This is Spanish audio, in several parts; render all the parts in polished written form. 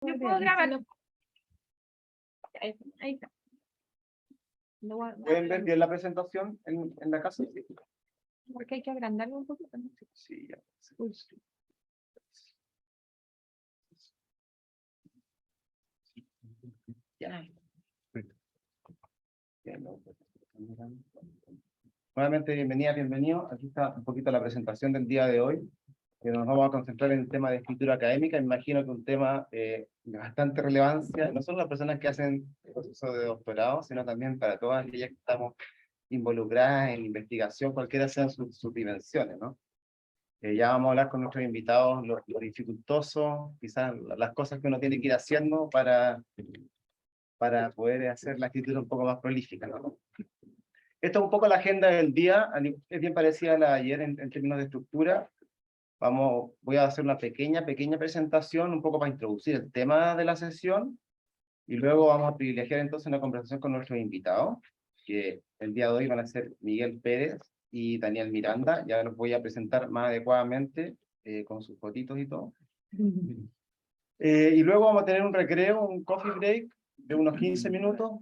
Yo puedo grabar. Ahí está. ¿Pueden ver bien la presentación en la casa? Sí. Porque hay que agrandarlo un poquito, ¿no? Sí, ya. Uy. Ya. Nuevamente, bienvenido. Aquí está un poquito la presentación del día de hoy, que nos vamos a concentrar en el tema de escritura académica. Me imagino que un tema de bastante relevancia, no solo las personas que hacen el proceso de doctorado, sino también para todas aquellas que estamos involucradas en investigación, cualquiera sean sus dimensiones, ¿no? Ya vamos a hablar con nuestros invitados lo dificultoso, quizás las cosas que uno tiene que ir haciendo para poder hacer la escritura un poco más prolífica, ¿no? Esta es un poco la agenda del día, es bien parecida a la de ayer en términos de estructura. Voy a hacer una pequeña presentación, un poco para introducir el tema de la sesión, y luego vamos a privilegiar entonces una conversación con nuestros invitados, que el día de hoy van a ser Miguel Pérez y Daniel Miranda. Ya los voy a presentar más adecuadamente, con sus fotitos y todo. Y luego vamos a tener un recreo, un coffee break de unos 15 minutos,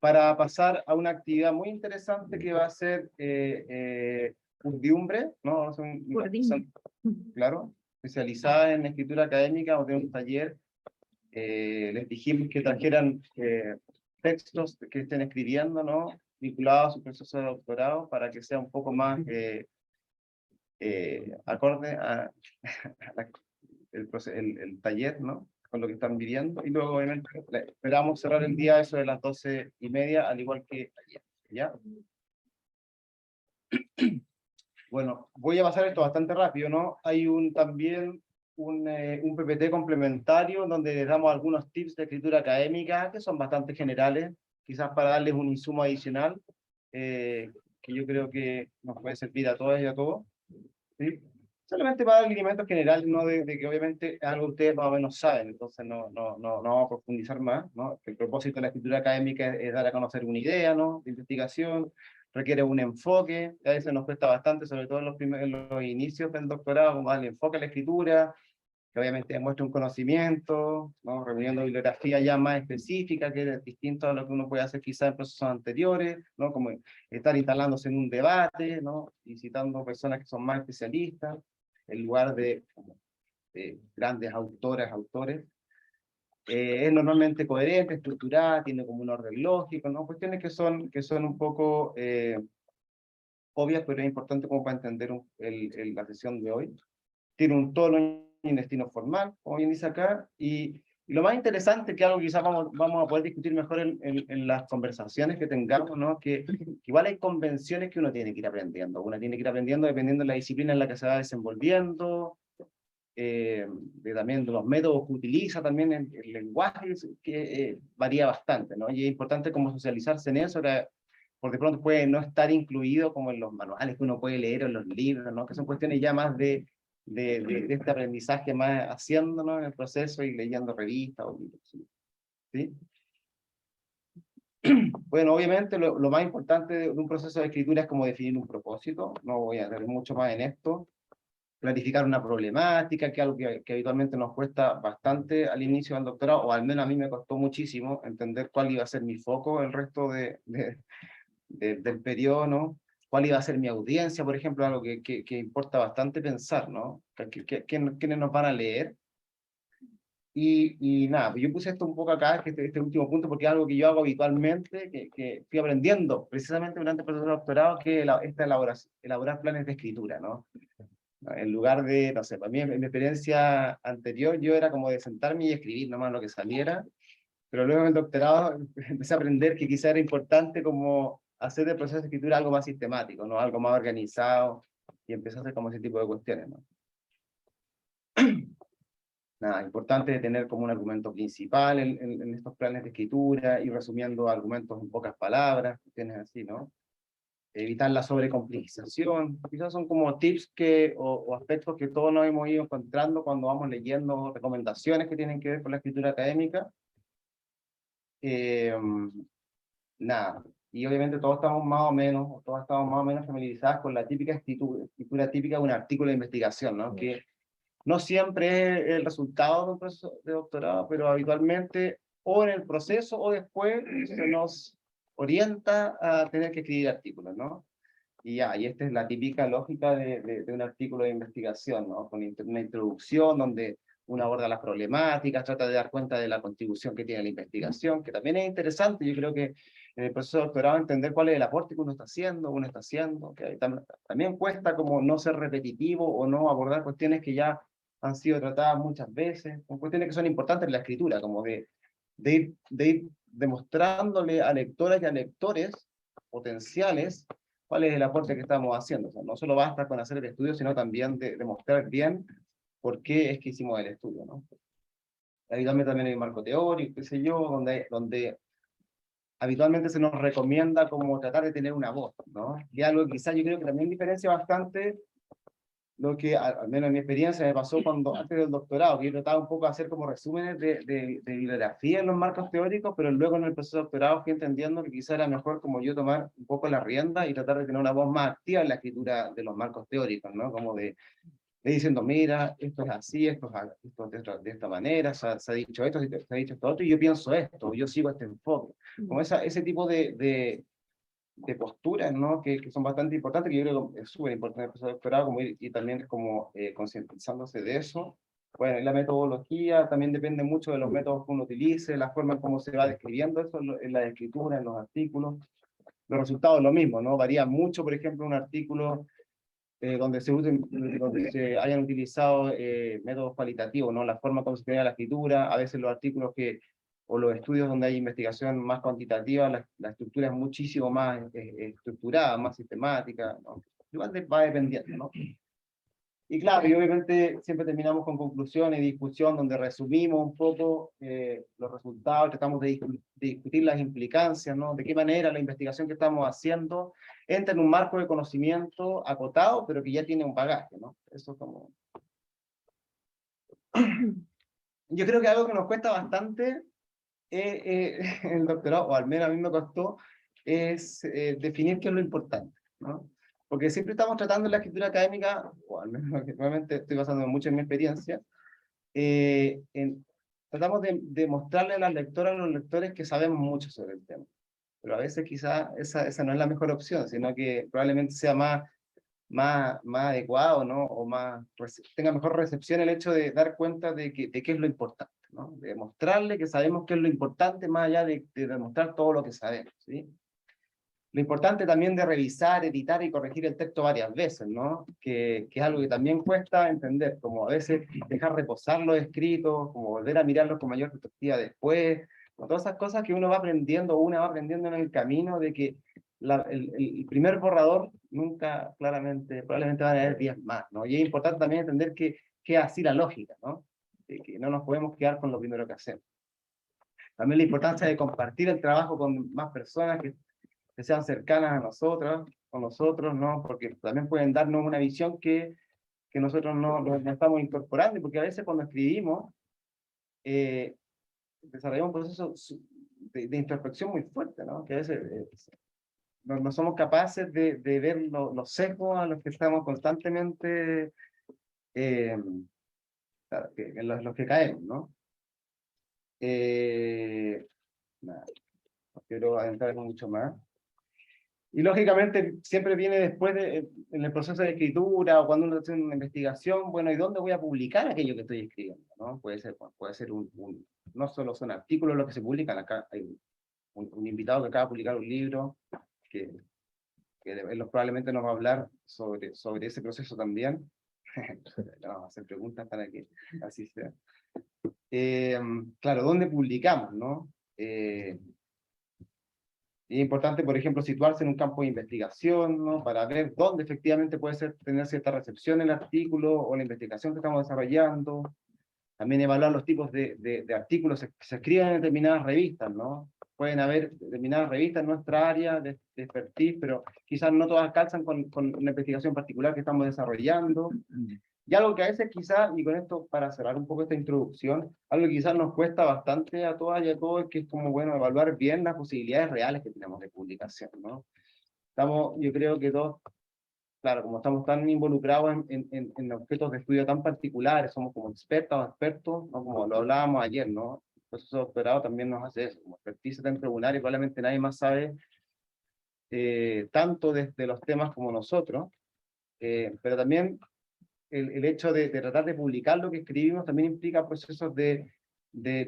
para pasar a una actividad muy interesante que va a ser Urdiumbre, ¿no? Claro, especializada en escritura académica. Vamos a tener un taller. Les dijimos que trajeran textos que estén escribiendo, ¿no? Vinculados a su proceso de doctorado, para que sea un poco más acorde a el taller, ¿no? Con lo que están viviendo. Y luego, obviamente, esperamos cerrar el día eso de las 12:30, al igual que ayer, ¿ya? Bueno, voy a pasar esto bastante rápido, ¿no? Hay también un PPT complementario donde les damos algunos tips de escritura académica que son bastante generales, quizás para darles un insumo adicional, que yo creo que nos puede servir a todas y a todos, ¿sí? Solamente para dar elementos generales, ¿no? De que obviamente es algo que ustedes más o menos saben, entonces no vamos a profundizar más, ¿no? El propósito de la escritura académica es dar a conocer una idea, ¿no? De investigación, requiere un enfoque, a veces nos cuesta bastante, sobre todo en los inicios del doctorado, como darle enfoque a la escritura, que obviamente demuestre un conocimiento, ¿no? Reuniendo bibliografía ya más específica, que es distinto a lo que uno puede hacer quizás en procesos anteriores, ¿no? Como estar instalándose en un debate, ¿no? Y citando personas que son más especialistas, en lugar de grandes autores. Es normalmente coherente, estructurada, tiene como un orden lógico, ¿no? Cuestiones que son un poco obvias, pero es importante como para entender la sesión de hoy. Tiene un tono y un destino formal, como bien dice acá, y lo más interesante, que algo quizás vamos a poder discutir mejor en las conversaciones que tengamos, ¿no? Que igual hay convenciones que uno tiene que ir aprendiendo. Uno tiene que ir aprendiendo dependiendo de la disciplina en la que se va desenvolviendo, también de los métodos que utiliza, también el lenguaje, que varía bastante, ¿no? Y es importante como socializarse en eso, porque de pronto puede no estar incluido como en los manuales que uno puede leer o en los libros, ¿no? Que son cuestiones ya más de este aprendizaje más haciéndolo en el proceso y leyendo revistas o libros, ¿sí? Bueno, obviamente lo más importante de un proceso de escritura es como definir un propósito. No voy a hacer mucho más en esto. Clarificar una problemática, que es algo que habitualmente nos cuesta bastante al inicio del doctorado, o al menos a mí me costó muchísimo entender cuál iba a ser mi foco el resto del periodo, ¿no? Cuál iba a ser mi audiencia, por ejemplo, algo que importa bastante pensar, ¿no? ¿Quiénes nos van a leer? Y nada, yo puse esto un poco acá, este último punto, porque es algo que yo hago habitualmente, que fui aprendiendo precisamente durante el proceso de doctorado, que elaborar planes de escritura, ¿no? En lugar de, no sé, para mí en mi experiencia anterior, yo era como de sentarme y escribir nomás lo que saliera, pero luego en el doctorado empecé a aprender que quizá era importante como hacer el proceso de escritura algo más sistemático, ¿no? Algo más organizado, y empecé a hacer como ese tipo de cuestiones, ¿no? Nada, importante tener como un argumento principal en estos planes de escritura, y resumiendo argumentos en pocas palabras, cuestiones así, ¿no? Evitar la sobrecomplicación. Quizás son como tips o aspectos que todos nos hemos ido encontrando cuando vamos leyendo recomendaciones que tienen que ver con la escritura académica. Nada, y obviamente todos estamos más o menos familiarizados con la típica escritura típica de un artículo de investigación, ¿no? Que No siempre es el resultado de un proceso de doctorado, pero habitualmente o en el proceso o después se nos orienta a tener que escribir artículos, ¿no? Y ya, y esta es la típica lógica de un artículo de investigación, ¿no? Con una introducción donde uno aborda las problemáticas, trata de dar cuenta de la contribución que tiene la investigación, que también es interesante. Yo creo que en el proceso de doctorado entender cuál es el aporte que uno está haciendo, que también cuesta como no ser repetitivo o no abordar cuestiones que ya han sido tratadas muchas veces, con cuestiones que son importantes en la escritura, como de ir demostrándole a lectoras y a lectores potenciales cuál es el aporte que estamos haciendo. O sea, no solo basta con hacer el estudio, sino también de demostrar bien por qué es que hicimos el estudio, ¿no? Habitualmente también hay un marco teórico, qué sé yo, donde habitualmente se nos recomienda como tratar de tener una voz, ¿no? Y algo que quizás yo creo que también diferencia bastante lo que, al menos en mi experiencia, me pasó cuando antes del doctorado, que yo trataba un poco de hacer como resúmenes de bibliografía en los marcos teóricos, pero luego en el proceso de doctorado fui entendiendo que quizá era mejor como yo tomar un poco la rienda y tratar de tener una voz más activa en la escritura de los marcos teóricos, ¿no? Como de diciendo, mira, esto es así, esto es de esta manera, se ha dicho esto, se ha dicho esto otro, y yo pienso esto, yo sigo este enfoque. Como ese tipo de posturas, ¿no? Que son bastante importantes, que yo creo que es súper importante el proceso de doctorado, como y también como concientizándose de eso. Bueno, y la metodología también depende mucho de los métodos que uno utilice, la forma en cómo se va describiendo eso en la escritura, en los artículos. Los resultados lo mismo, ¿no? Varía mucho, por ejemplo, un artículo donde se hayan utilizado métodos cualitativos, ¿no? La forma como se genera la escritura, a veces los artículos o los estudios donde hay investigación más cuantitativa, la estructura es muchísimo más estructurada, más sistemática, ¿no? Igual va dependiendo, ¿no? Y claro, y obviamente siempre terminamos con conclusiones y discusión donde resumimos un poco los resultados, tratamos de discutir las implicancias, ¿no? De qué manera la investigación que estamos haciendo entra en un marco de conocimiento acotado, pero que ya tiene un bagaje, ¿no? Eso es como... Yo creo que algo que nos cuesta bastante el doctorado, o al menos a mí me costó, es definir qué es lo importante, ¿no? Porque siempre estamos tratando en la escritura académica, o al menos realmente estoy basando mucho en mi experiencia, tratamos de mostrarle a las lectoras y a los lectores que sabemos mucho sobre el tema. Pero a veces quizá esa no es la mejor opción, sino que probablemente sea más adecuado, ¿no? O tenga mejor recepción el hecho de dar cuenta de qué es lo importante, ¿no? De mostrarle que sabemos qué es lo importante más allá de demostrar todo lo que sabemos, ¿sí? Lo importante también de revisar, editar y corregir el texto varias veces, ¿no? Que es algo que también cuesta entender, como a veces dejar reposar los escritos, como volver a mirarlos con mayor perspectiva después, con todas esas cosas que uno va aprendiendo, una va aprendiendo en el camino de que el primer borrador nunca, claramente, probablemente van a haber 10 más, ¿no? Y es importante también entender que es así la lógica, ¿no? De que no nos podemos quedar con lo primero que hacemos. También la importancia de compartir el trabajo con más personas que sean cercanas a nosotras, con nosotros, ¿no? Porque también pueden darnos una visión que nosotros no estamos incorporando, porque a veces cuando escribimos, desarrollamos un proceso de introspección muy fuerte, ¿no? Que a veces no somos capaces de ver los sesgos a los que estamos constantemente, eh, en los que caemos, ¿no? Nada, no quiero adentrar mucho más. Y lógicamente siempre viene después en el proceso de escritura o cuando uno hace una investigación, bueno, ¿y dónde voy a publicar aquello que estoy escribiendo? ¿No? Puede ser no solo son artículos los que se publican, acá hay un invitado que acaba de publicar un libro que él probablemente nos va a hablar sobre ese proceso también. Le vamos a hacer preguntas para que así sea. Claro, ¿dónde publicamos, no? Es importante, por ejemplo, situarse en un campo de investigación, ¿no? Para ver dónde efectivamente puede tener cierta recepción el artículo o la investigación que estamos desarrollando. También evaluar los tipos de artículos que se escriben en determinadas revistas, ¿no? Pueden haber determinadas revistas en nuestra área de expertise, pero quizás no todas calzan con una investigación particular que estamos desarrollando. Y algo que a veces quizás, y con esto para cerrar un poco esta introducción, algo que quizás nos cuesta bastante a todas y a todos, que es como, bueno, evaluar bien las posibilidades reales que tenemos de publicación, ¿no? Yo creo que todos claro, como estamos tan involucrados en objetos de estudio tan particulares, somos como expertos o expertos, ¿no? Como lo hablábamos ayer, ¿no? El proceso de doctorado también nos hace eso, como expertise en tribunal y probablemente nadie más sabe tanto desde los temas como nosotros, pero también el hecho de tratar de publicar lo que escribimos también implica procesos de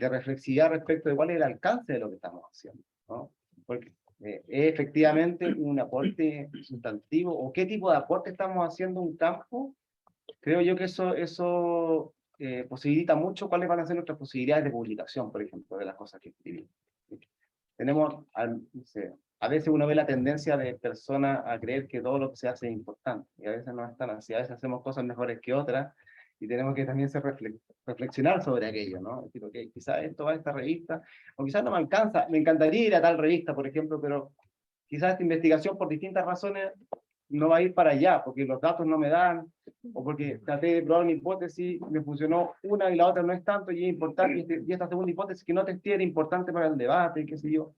reflexividad respecto de cuál es el alcance de lo que estamos haciendo, ¿no? Porque es efectivamente un aporte sustantivo, o qué tipo de aporte estamos haciendo a un campo. Creo yo que eso posibilita mucho cuáles van a ser nuestras posibilidades de publicación, por ejemplo, de las cosas que escribimos. Tenemos, no sé, a veces uno ve la tendencia de personas a creer que todo lo que se hace es importante, y a veces no es tan así, a veces hacemos cosas mejores que otras, y tenemos que también reflexionar sobre aquello, ¿no? Es decir, ok, quizás esto va a esta revista, o quizás no me alcanza, me encantaría ir a tal revista, por ejemplo, pero quizás esta investigación por distintas razones no va a ir para allá, porque los datos no me dan, o porque traté de probar una hipótesis, me funcionó una y la otra no es tanto, y es importante, y esta segunda hipótesis que no testé era importante para el debate, qué sé yo.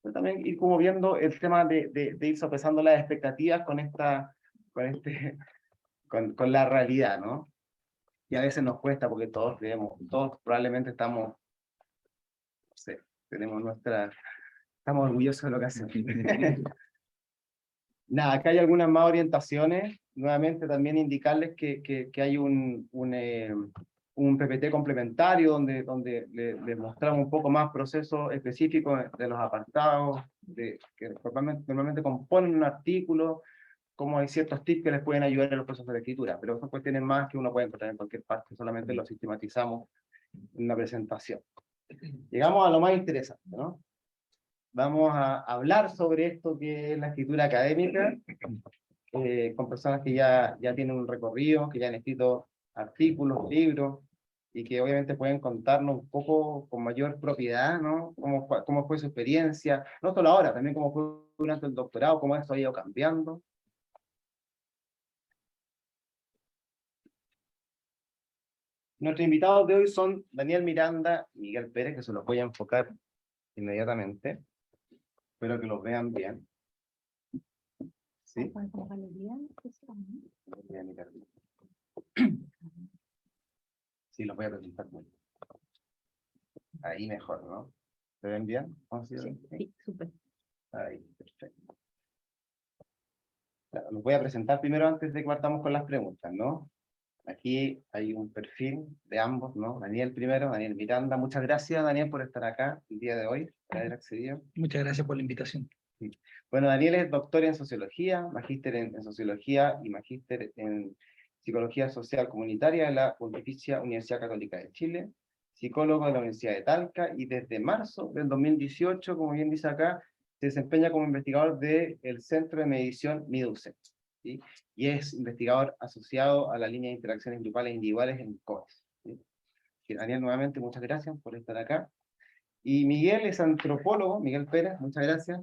Pero también ir como viendo el tema de ir sopesando las expectativas con la realidad, ¿no? Y a veces nos cuesta porque todos creemos, todos probablemente estamos, no sé, estamos orgullosos de lo que hacemos. Nada, acá hay algunas más orientaciones, nuevamente también indicarles que hay un PPT complementario donde les mostramos un poco más procesos específicos de los apartados, que normalmente componen un artículo, como hay ciertos tips que les pueden ayudar en los procesos de escritura, pero son cuestiones más que uno puede encontrar en cualquier parte, solamente lo sistematizamos en una presentación. Llegamos a lo más interesante, ¿no? Vamos a hablar sobre esto que es la escritura académica, con personas que ya tienen un recorrido, que ya han escrito artículos, libros, y que obviamente pueden contarnos un poco con mayor propiedad, ¿no? Cómo fue su experiencia, no solo ahora, también cómo fue durante el doctorado, cómo eso ha ido cambiando. Nuestros invitados de hoy son Daniel Miranda y Miguel Pérez, que se los voy a enfocar inmediatamente. Espero que los vean bien. ¿Sí? Sí, los voy a presentar muy bien. Ahí mejor, ¿no? ¿Se ven bien? Sí, súper. Ahí, perfecto. Claro, los voy a presentar primero antes de que partamos con las preguntas, ¿no? Aquí hay un perfil de ambos, ¿no? Daniel primero, Daniel Miranda. Muchas gracias, Daniel, por estar acá el día de hoy, por haber accedido. Muchas gracias por la invitación. Sí. Bueno, Daniel es doctor en sociología, magíster en sociología y magíster en psicología social comunitaria de la Pontificia Universidad Católica de Chile, psicólogo de la Universidad de Talca, y desde marzo del 2018, como bien dice acá, se desempeña como investigador del Centro de Medición MIDUCET, ¿sí? Y es investigador asociado a la línea de interacciones grupales e individuales en COES, ¿sí? Daniel, nuevamente, muchas gracias por estar acá. Y Miguel es antropólogo, Miguel Pérez, muchas gracias.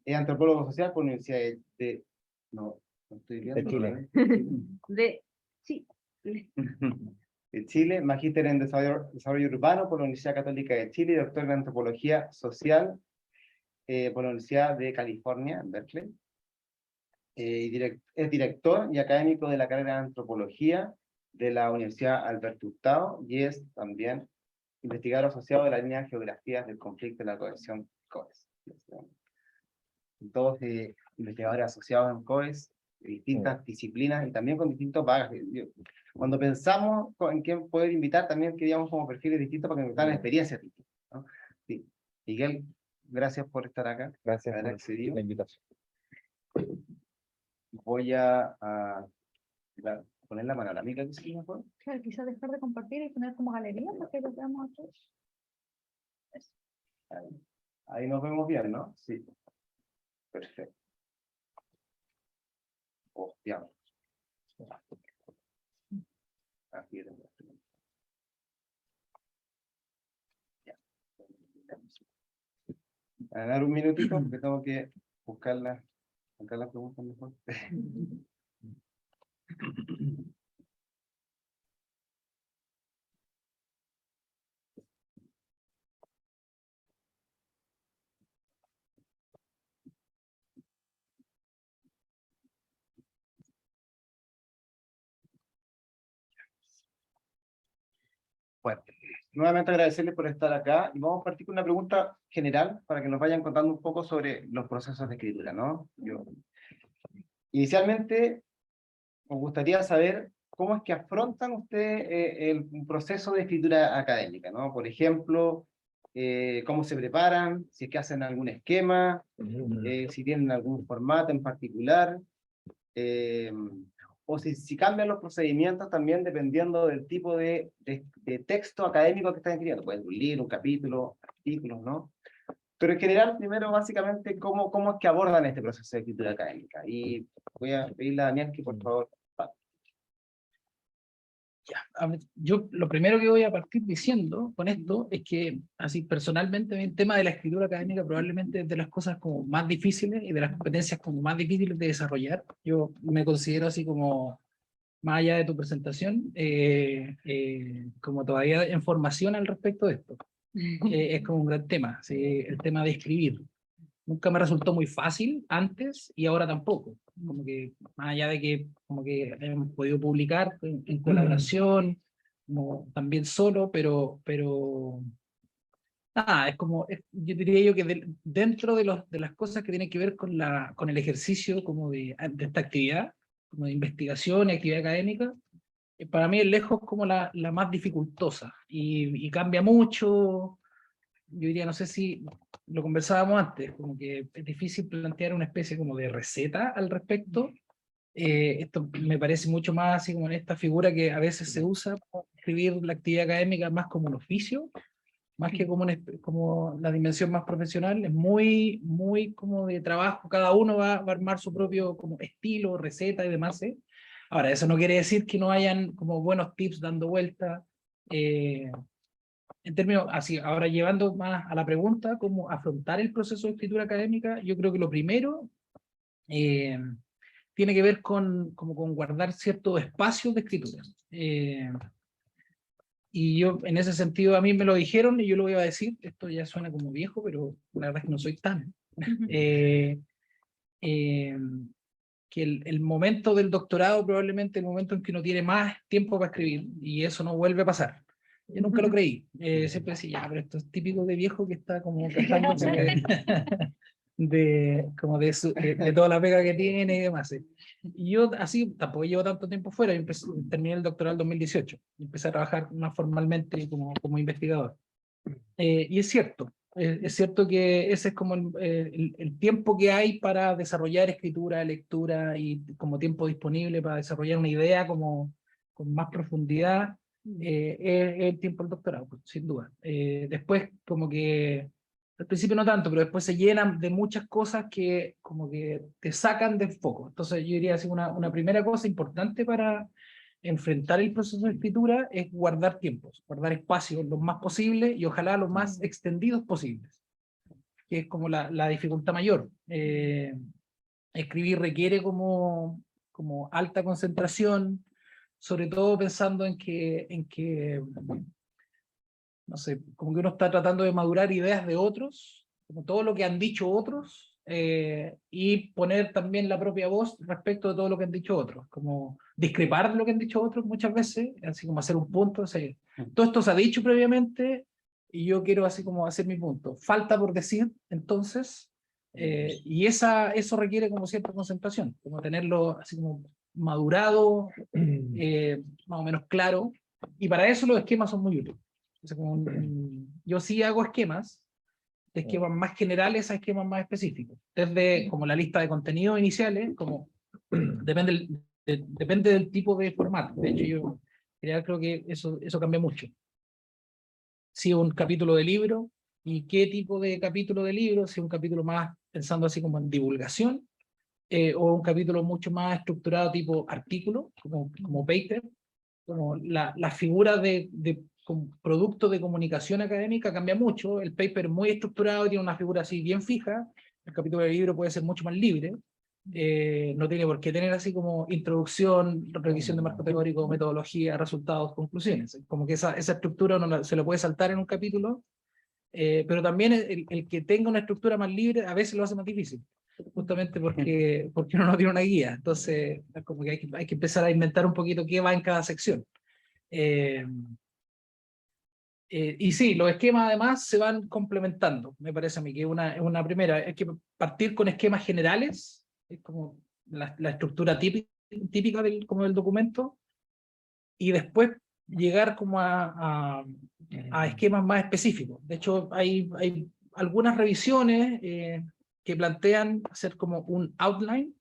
Es antropólogo social por la Universidad no, no estoy viendo, De Chile. Sí. De Chile, magíster en desarrollo urbano por la Universidad Católica de Chile y doctor en antropología social por la Universidad de California, en Berkeley. Es director y académico de la carrera de antropología de la Universidad Alberto Hurtado y es también investigador asociado de la línea de geografías del conflicto y la cohesión COES. Todos investigadores asociados en COES, de distintas disciplinas y también con distintos bagajes. Cuando pensamos en quién poder invitar, también queríamos como perfiles distintos para que nos dan experiencias distintas, ¿no? Sí. Miguel, gracias por estar acá. Gracias haber por accedido. la invitación. Voy a poner la mano a la mica, que sí, mejor. Claro, quizás dejar de compartir y poner como galería para que lo veamos a todos. Ahí nos vemos bien, ¿no? Sí. Perfecto. Hostia. Aquí tengo las preguntas. Ya. A dar un minutito porque tengo que buscar las preguntas mejor. Bueno, nuevamente agradecerles por estar acá y vamos a partir con una pregunta general para que nos vayan contando un poco sobre los procesos de escritura, ¿no? Inicialmente, nos gustaría saber cómo es que afrontan ustedes un proceso de escritura académica, ¿no? Por ejemplo, cómo se preparan, si es que hacen algún esquema, si tienen algún formato en particular, eh, o si cambian los procedimientos también dependiendo del tipo de texto académico que están escribiendo. Puede ser un libro, un capítulo, artículos, ¿no? Pero en general, primero, básicamente, cómo es que abordan este proceso de escritura académica. Y voy a pedirle a Daniel que, por favor, Ya, a ver, yo lo primero que voy a partir diciendo con esto es que, así personalmente, el tema de la escritura académica probablemente es de las cosas como más difíciles y de las competencias como más difíciles de desarrollar. Yo me considero así como, más allá de tu presentación, como todavía en formación al respecto de esto. Es como un gran tema, ¿sí? El tema de escribir. Nunca me resultó muy fácil antes y ahora tampoco. Como que, más allá de que, como que hemos podido publicar en colaboración, como también solo, pero nada, es como, yo diría yo que dentro de las cosas que tienen que ver con el ejercicio como de esta actividad, como de investigación y actividad académica, para mí es lejos como la más dificultosa y cambia mucho. Yo diría, no sé si lo conversábamos antes, como que es difícil plantear una especie como de receta al respecto. Esto me parece mucho más así como en esta figura que a veces se usa para escribir la actividad académica más como un oficio, más que como, como la dimensión más profesional. Es muy, muy como de trabajo, cada uno va a armar su propio como estilo, receta y demás. Ahora, eso no quiere decir que no hayan como buenos tips dando vuelta. En términos, así, ahora llevando más a la pregunta, cómo afrontar el proceso de escritura académica, yo creo que lo primero eh, tiene que ver como con guardar ciertos espacios de escritura. Y yo, en ese sentido, a mí me lo dijeron y yo lo iba a decir, esto ya suena como viejo, pero la verdad es que no soy tan. Eh, eh, que el momento del doctorado probablemente el momento en que uno tiene más tiempo para escribir, y eso no vuelve a pasar. Yo nunca lo creí. Siempre decía, ya, pero esto es típico de viejo que está como quejándose de toda la pega que tiene y demás. Y yo así tampoco llevo tanto tiempo fuera. Yo terminé el doctorado en 2018 y empecé a trabajar más formalmente como investigador. Y es cierto que ese es como el tiempo que hay para desarrollar escritura, lectura y como tiempo disponible para desarrollar una idea como con más profundidad. Es el tiempo del doctorado, pues, sin duda. Después como que al principio no tanto, pero después se llenan de muchas cosas que como que te sacan de foco. Entonces yo diría así una primera cosa importante para enfrentar el proceso de escritura es guardar tiempos, guardar espacios lo más posible y ojalá lo más extendidos posibles, que es como la dificultad mayor. Escribir requiere como alta concentración, sobre todo pensando en que, no sé, como que uno está tratando de madurar ideas de otros, como todo lo que han dicho otros, y poner también la propia voz respecto de todo lo que han dicho otros, como discrepar de lo que han dicho otros muchas veces, así como hacer un punto, o sea, todo esto se ha dicho previamente y yo quiero así como hacer mi punto. Falta por decir, entonces, y eso requiere como cierta concentración, como tenerlo así como madurado, más o menos claro, y para eso los esquemas son muy útiles. O sea, yo sí hago esquemas, de esquemas más generales a esquemas más específicos. Desde como la lista de contenidos iniciales, como depende del tipo de formato. De hecho, yo creo que eso cambia mucho. Si un capítulo de libro, y qué tipo de capítulo de libro, si un capítulo más pensando así como en divulgación, o un capítulo mucho más estructurado tipo artículo, como paper, como la figura de producto de comunicación académica cambia mucho. El paper es muy estructurado y tiene una figura así bien fija. El capítulo del libro puede ser mucho más libre. No tiene por qué tener así como introducción, revisión de marco teórico, metodología, resultados, conclusiones. Como que esa estructura uno se lo puede saltar en un capítulo, pero también el que tenga una estructura más libre a veces lo hace más difícil, justamente porque uno no tiene una guía. Entonces, como que hay que empezar a inventar un poquito qué va en cada sección. Y sí, los esquemas además se van complementando, me parece a mí, que es una primera. Es que partir con esquemas generales, es como la estructura típica como del documento, y después llegar como a esquemas más específicos. De hecho, hay algunas revisiones que plantean hacer como un outline,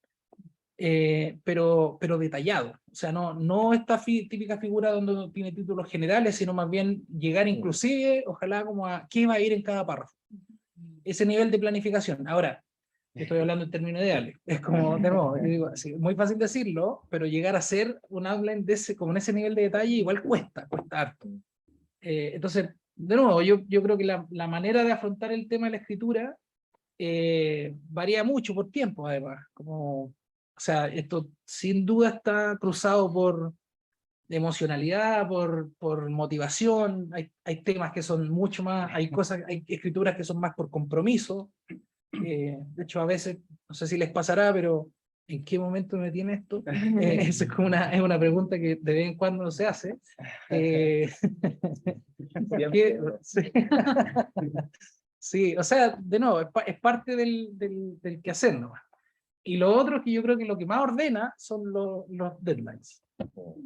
pero detallado. O sea, no esta típica figura donde uno tiene títulos generales, sino más bien llegar inclusive, ojalá como a qué va a ir en cada párrafo. Ese nivel de planificación. Ahora, estoy hablando en términos ideales. Es como, de nuevo, yo digo, sí, muy fácil decirlo, pero llegar a hacer un outline de ese, como en ese nivel de detalle igual cuesta harto. Entonces, de nuevo, yo creo que la manera de afrontar el tema de la escritura varía mucho por tiempo, además. Como, o sea, esto sin duda está cruzado por emocionalidad, por motivación. Hay temas que son mucho más, hay escrituras que son más por compromiso. De hecho, a veces, no sé si les pasará, pero ¿en qué momento me tiene esto? Esa es como es una pregunta que de vez en cuando se hace. ¿Qué? Sí. Sí, o sea, de nuevo, es parte del quehacer, ¿no? Y lo otro es que yo creo que lo que más ordena son los deadlines.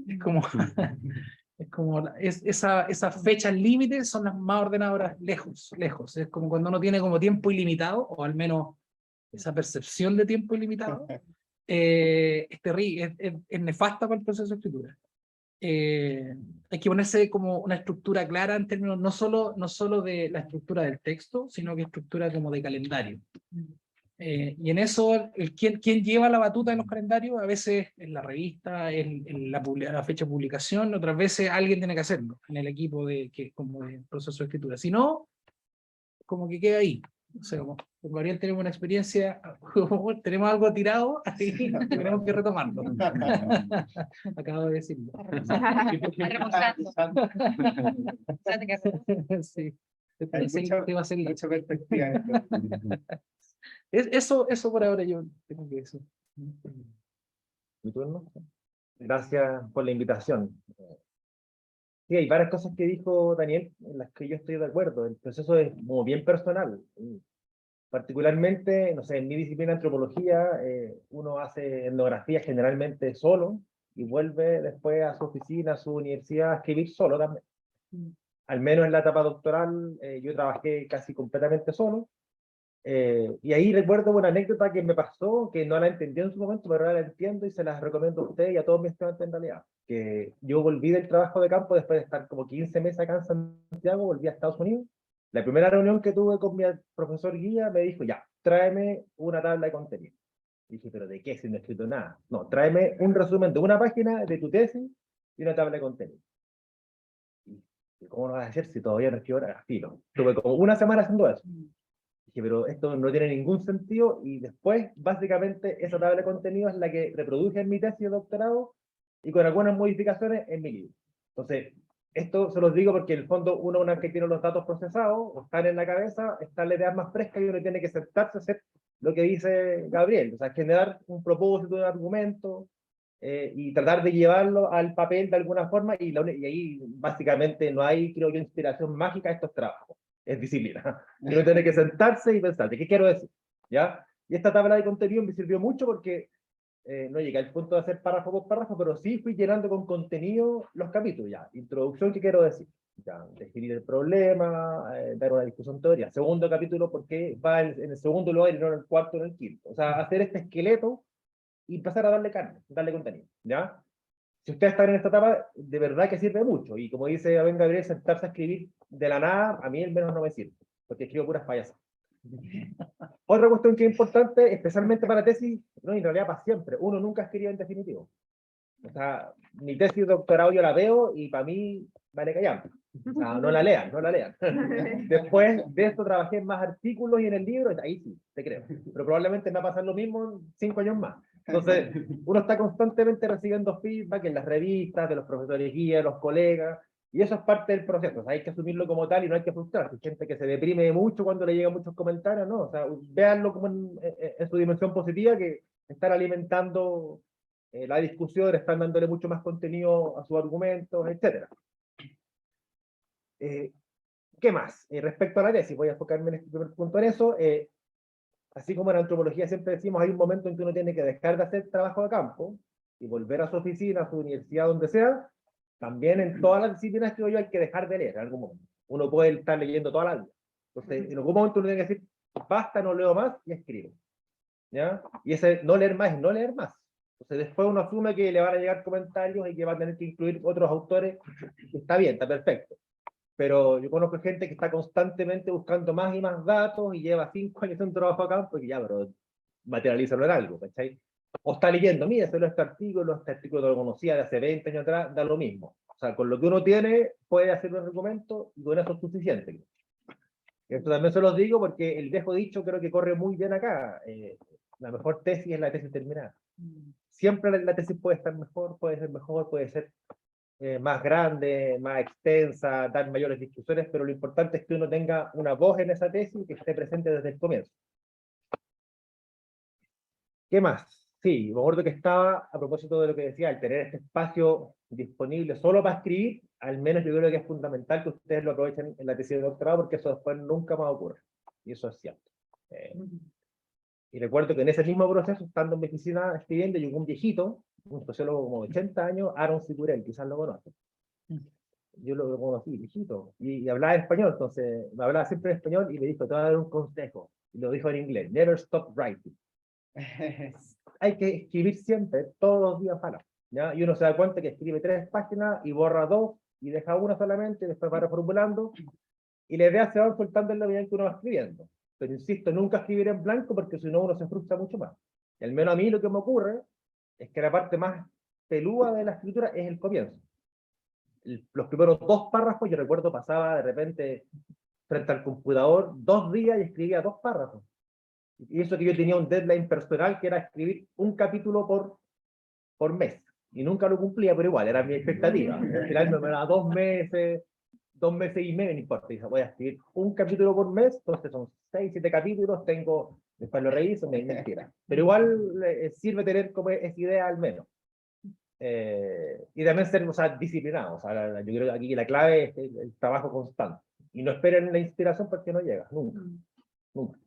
Es como, esas fechas límites son las más ordenadoras lejos. Es como cuando uno tiene como tiempo ilimitado, o al menos esa percepción de tiempo ilimitado, es terrible, es nefasta para el proceso de escritura. Hay que ponerse como una estructura clara en términos no solo de la estructura del texto, sino que estructura como de calendario. Y en eso, quien lleva la batuta en los calendarios, a veces en la revista, en la fecha de publicación, otras veces alguien tiene que hacerlo en el equipo como de proceso de escritura. Si no, como que queda ahí. O sea, como con Gabriel tenemos una experiencia, tenemos algo tirado, ahí tenemos que retomarlo. Acabo de decirlo. Sí. Hay mucha perspectiva en esto. Eso por ahora yo tengo que decir. ¿Mi turno? Gracias por la invitación. Sí, hay varias cosas que dijo Daniel en las que yo estoy de acuerdo. El proceso es como bien personal. Particularmente, no sé, en mi disciplina antropología, uno hace etnografía generalmente solo y vuelve después a su oficina, a su universidad a escribir solo también. Al menos en la etapa doctoral, yo trabajé casi completamente solo. Y ahí recuerdo una anécdota que me pasó, que no la entendí en su momento, pero ahora la entiendo y se las recomiendo a usted y a todos mis estudiantes en realidad. Que yo volví del trabajo de campo después de estar como 15 meses acá en Santiago, volví a Estados Unidos. La primera reunión que tuve con mi profesor guía me dijo, ya, tráeme una tabla de contenido. Y dije, ¿pero de qué? Si no he escrito nada. No, tráeme un resumen de una página de tu tesis y una tabla de contenido. ¿Y cómo lo vas a hacer si todavía no escribo nada? Filo. Tuve como una semana haciendo eso. Dije, pero esto no tiene ningún sentido, y después, básicamente, esa tabla de contenido es la que reproduje en mi tesis de doctorado y con algunas modificaciones en mi libro. Entonces, esto se los digo porque en el fondo una vez que tiene los datos procesados o están en la cabeza, están las ideas más frescas y uno tiene que sentarse a hacer lo que dice Gabriel, o sea, generar un propósito, un argumento, y tratar de llevarlo al papel de alguna forma, y ahí básicamente no hay, creo yo, inspiración mágica a estos trabajos. Es disciplina. Uno tiene que sentarse y pensar, ¿de qué quiero decir? ¿Ya? Y esta tabla de contenido me sirvió mucho porque no llegué al punto de hacer párrafo por párrafo, pero sí fui llenando con contenido los capítulos. Ya, introducción, ¿qué quiero decir? Ya, definir el problema, dar una discusión teórica. Segundo capítulo, ¿por qué va en el segundo lugar y no en el cuarto o en el quinto? O sea, hacer este esqueleto y empezar a darle carne, darle contenido. ¿Ya? Si ustedes están en esta etapa, de verdad que sirve mucho. Y como dice Ben Gabriel, sentarse a escribir de la nada, a mí al menos no me sirve, porque escribo puras payasas. Otra cuestión que es importante, especialmente para tesis, no, en realidad para siempre, uno nunca escribe en definitivo. O sea, mi tesis de doctorado yo la veo y para mí vale callar. O sea, no la lean, no la lean. Después de esto trabajé en más artículos y en el libro, ahí sí, te creo. Pero probablemente me va a pasar lo mismo en 5 años más. Entonces, uno está constantemente recibiendo feedback en las revistas, de los profesores guía, de los colegas, y eso es parte del proceso. O sea, hay que asumirlo como tal y no hay que frustrarse. Hay gente que se deprime mucho cuando le llegan muchos comentarios, ¿no? O sea, véanlo como en su dimensión positiva, que están alimentando la discusión, están dándole mucho más contenido a sus argumentos, etc. ¿Qué más? Respecto a la tesis, voy a enfocarme en este primer punto en eso. Así como en antropología siempre decimos, hay un momento en que uno tiene que dejar de hacer trabajo de campo y volver a su oficina, a su universidad, donde sea. También en todas las disciplinas que yo hay que dejar de leer en algún momento. Uno puede estar leyendo toda la vida. Entonces, en algún momento uno tiene que decir, basta, no leo más y escribo. ¿Ya? Y ese no leer más es no leer más. Entonces después uno asume que le van a llegar comentarios y que va a tener que incluir otros autores. Está bien, está perfecto. Pero yo conozco gente que está constantemente buscando más y más datos y lleva 5 años en un trabajo acá, porque ya, pero materialízalo en algo, ¿cachai? O está leyendo, mira, este artículo lo conocía de hace 20 años atrás, da lo mismo. O sea, con lo que uno tiene, puede hacer un argumento y con eso es suficiente. Esto también se los digo porque el viejo dicho creo que corre muy bien acá. La mejor tesis es la tesis terminada. Siempre la tesis puede estar mejor, puede ser más grande, más extensa, dar mayores discusiones, pero lo importante es que uno tenga una voz en esa tesis y que esté presente desde el comienzo. ¿Qué más? Sí, me acuerdo que estaba, a propósito de lo que decía, el tener este espacio disponible solo para escribir, al menos yo creo que es fundamental que ustedes lo aprovechen en la tesis de doctorado, porque eso después nunca más ocurre. Y eso es cierto. Y recuerdo que en ese mismo proceso, estando en mi oficina escribiendo, llegó un viejito, un sociólogo como de 80 años, Aaron Sicurel, quizás lo conocen. Yo lo conocí, viejito, y hablaba en español, entonces me hablaba siempre en español y me dijo, te voy a dar un consejo. Y lo dijo en inglés, never stop writing. Hay que escribir siempre, todos los días para, ¿ya? Y uno se da cuenta que escribe 3 páginas y borra 2 y deja una solamente, y después va reformulando, y la idea se va soltando en la medida en que uno va escribiendo. Pero insisto, nunca escribir en blanco porque si no uno se frustra mucho más. Y al menos a mí lo que me ocurre es que la parte más pelúa de la escritura es el comienzo. Los primeros 2 párrafos, yo recuerdo pasaba de repente frente al computador 2 días y escribía 2 párrafos. Y eso que yo tenía un deadline personal que era escribir un capítulo por mes. Y nunca lo cumplía, pero igual, era mi expectativa. Al final me daba 2 meses, 2 meses y medio, no importa. Dije, voy a escribir un capítulo por mes, entonces son 6, 7 capítulos, después lo reviso, me mentira. Pero igual sirve tener como esa idea al menos. Y también ser, o sea, disciplinado. O sea, yo creo que aquí la clave es el trabajo constante. Y no esperen la inspiración porque no llega, nunca. Nunca.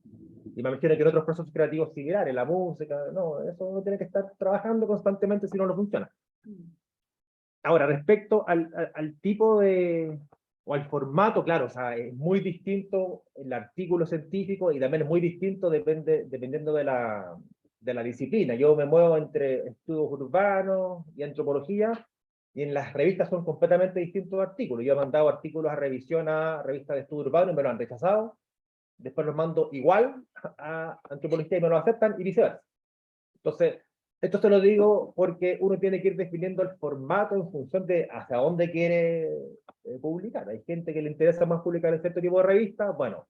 Y me imagino que en otros procesos creativos similares, la música, no, eso uno tiene que estar trabajando constantemente si no lo funciona. Ahora, respecto al tipo de, o al formato, claro, o sea, es muy distinto el artículo científico y también es muy distinto dependiendo de la disciplina. Yo me muevo entre estudios urbanos y antropología, y en las revistas son completamente distintos artículos. Yo he mandado artículos a revisión a revistas de estudio urbano y me lo han rechazado. Después los mando igual a antropología y me lo aceptan, y viceversa. Entonces, esto se lo digo porque uno tiene que ir definiendo el formato en función de hacia dónde quiere publicar. Hay gente que le interesa más publicar en cierto tipo de revistas. Bueno,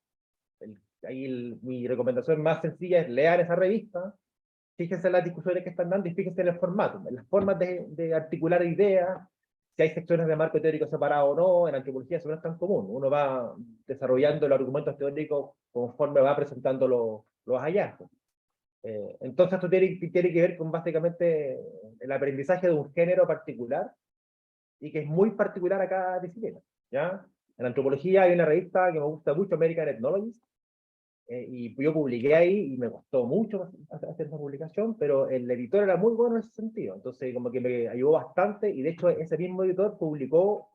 mi recomendación más sencilla es leer esa revista, fíjense en las discusiones que están dando y fíjense en el formato, en las formas de articular ideas, si hay secciones de marco teórico separado o no. En antropología eso no es tan común. Uno va desarrollando los argumentos teóricos conforme va presentando los hallazgos. Entonces esto tiene que ver con básicamente el aprendizaje de un género particular y que es muy particular a cada disciplina, ¿ya? En antropología hay una revista que me gusta mucho, American Ethnologist, y yo publiqué ahí y me costó mucho hacer esa publicación, pero el editor era muy bueno en ese sentido, entonces como que me ayudó bastante, y de hecho ese mismo editor publicó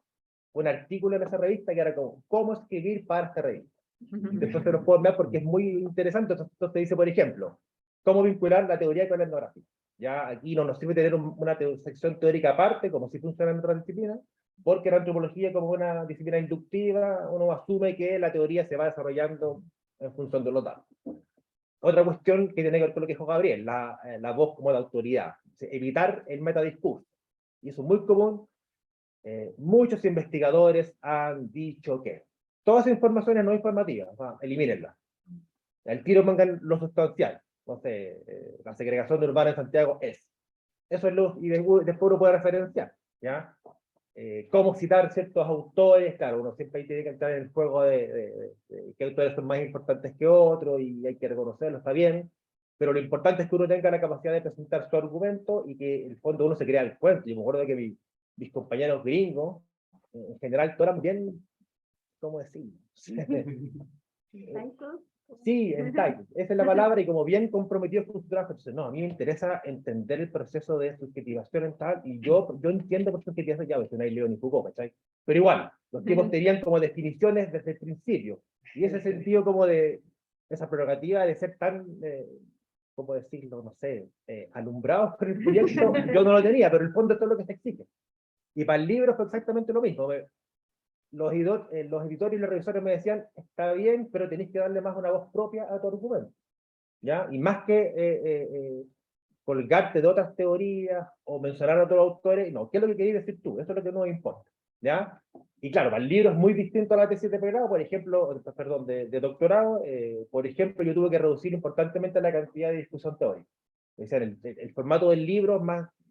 un artículo en esa revista que era como ¿cómo escribir para esta revista? Después se los puedo enviar porque es muy interesante. Entonces dice, por ejemplo, cómo vincular la teoría con la etnografía. Ya aquí no nos sirve tener una sección teórica aparte, como si funciona en otras disciplinas, porque la antropología, como una disciplina inductiva, uno asume que la teoría se va desarrollando en función de los datos. Otra cuestión que tiene que ver con lo que dijo Gabriel, la voz como la autoridad, evitar el metadiscurso. Y eso es muy común. Muchos investigadores han dicho que todas las informaciones no informativas, elimínenlas. Al tiro pongan lo sustancial. Entonces, la segregación de urbana en Santiago es. Eso es y después uno puede referenciar, ¿ya? Cómo citar ciertos autores, claro, uno siempre tiene que entrar en el juego de qué autores son más importantes que otros y hay que reconocerlo, está bien, pero lo importante es que uno tenga la capacidad de presentar su argumento y que en el fondo uno se crea el cuento. Yo me acuerdo que mis compañeros gringos, en general, todos eran bien ¿cómo decirlo? Titles. Sí, entitled, esa es la palabra, y como bien comprometido con su trabajo. Entonces, no, a mí me interesa entender el proceso de subjetivación en tal, y yo entiendo por subjetivación, ya ves, no hay Leo ni Foucault, ¿cachai? Pero igual, los tipos tenían como definiciones desde el principio, y ese sentido como de esa prerrogativa de ser tan, ¿cómo decirlo? No sé, alumbrados por el proyecto, yo no lo tenía, pero el fondo es todo lo que se exige. Y para el libro fue exactamente lo mismo. Los editores y los revisores me decían, está bien, pero tenéis que darle más una voz propia a tu argumento, ¿ya? Y más que colgarte de otras teorías o mencionar a otros autores, no, ¿qué es lo que queréis decir tú? Eso es lo que nos importa, ¿ya? Y claro, para el libro es muy distinto a la tesis de pregrado, por ejemplo, perdón, de doctorado, por ejemplo, yo tuve que reducir importantemente la cantidad de discusión teórica. O sea, el formato del libro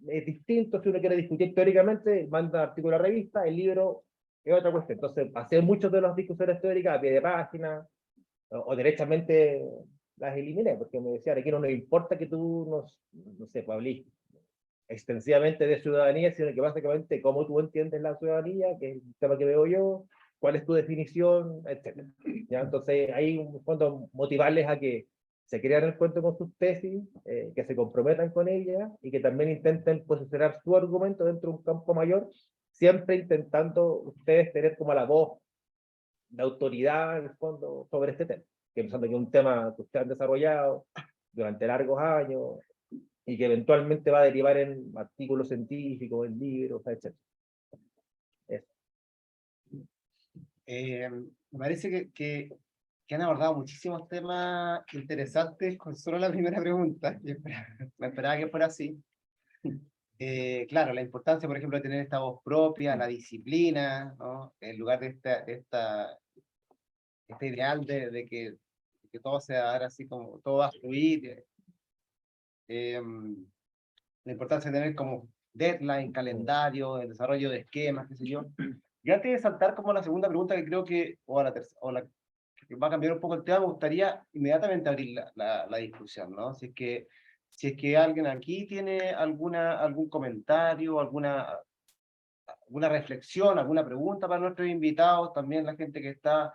es distinto. Si uno quiere discutir teóricamente, manda artículo a la revista, el libro es otra cuestión. Entonces, hacer muchas de las discusiones teóricas a pie de página, o derechamente las eliminé, porque me decían, aquí no nos importa que tú no sé, hables extensivamente de ciudadanía, sino que básicamente cómo tú entiendes la ciudadanía, que es el tema que veo yo, cuál es tu definición, etc. ¿Ya? Entonces, hay un fondo motivarles a que se crean el cuento con sus tesis, que se comprometan con ellas y que también intenten posicionar su argumento dentro de un campo mayor, siempre intentando ustedes tener como la voz de autoridad en el fondo sobre este tema, que pensando que es un tema que ustedes han desarrollado durante largos años y que eventualmente va a derivar en artículos científicos, en libros, etc. Eso. Me parece que han abordado muchísimos temas interesantes con solo la primera pregunta. Yo me esperaba que fuera así. Claro, la importancia, por ejemplo, de tener esta voz propia, la disciplina, ¿no? En lugar de este ideal de que todo se va a dar así como todo va a fluir. La importancia de tener como deadline, calendario, el desarrollo de esquemas, qué sé yo. Y antes de saltar como a la segunda pregunta, que creo que, o a la tercera, o la que va a cambiar un poco el tema, me gustaría inmediatamente abrir la discusión, ¿no? Si es que alguien aquí tiene algún comentario, alguna reflexión, alguna pregunta para nuestros invitados, también la gente que está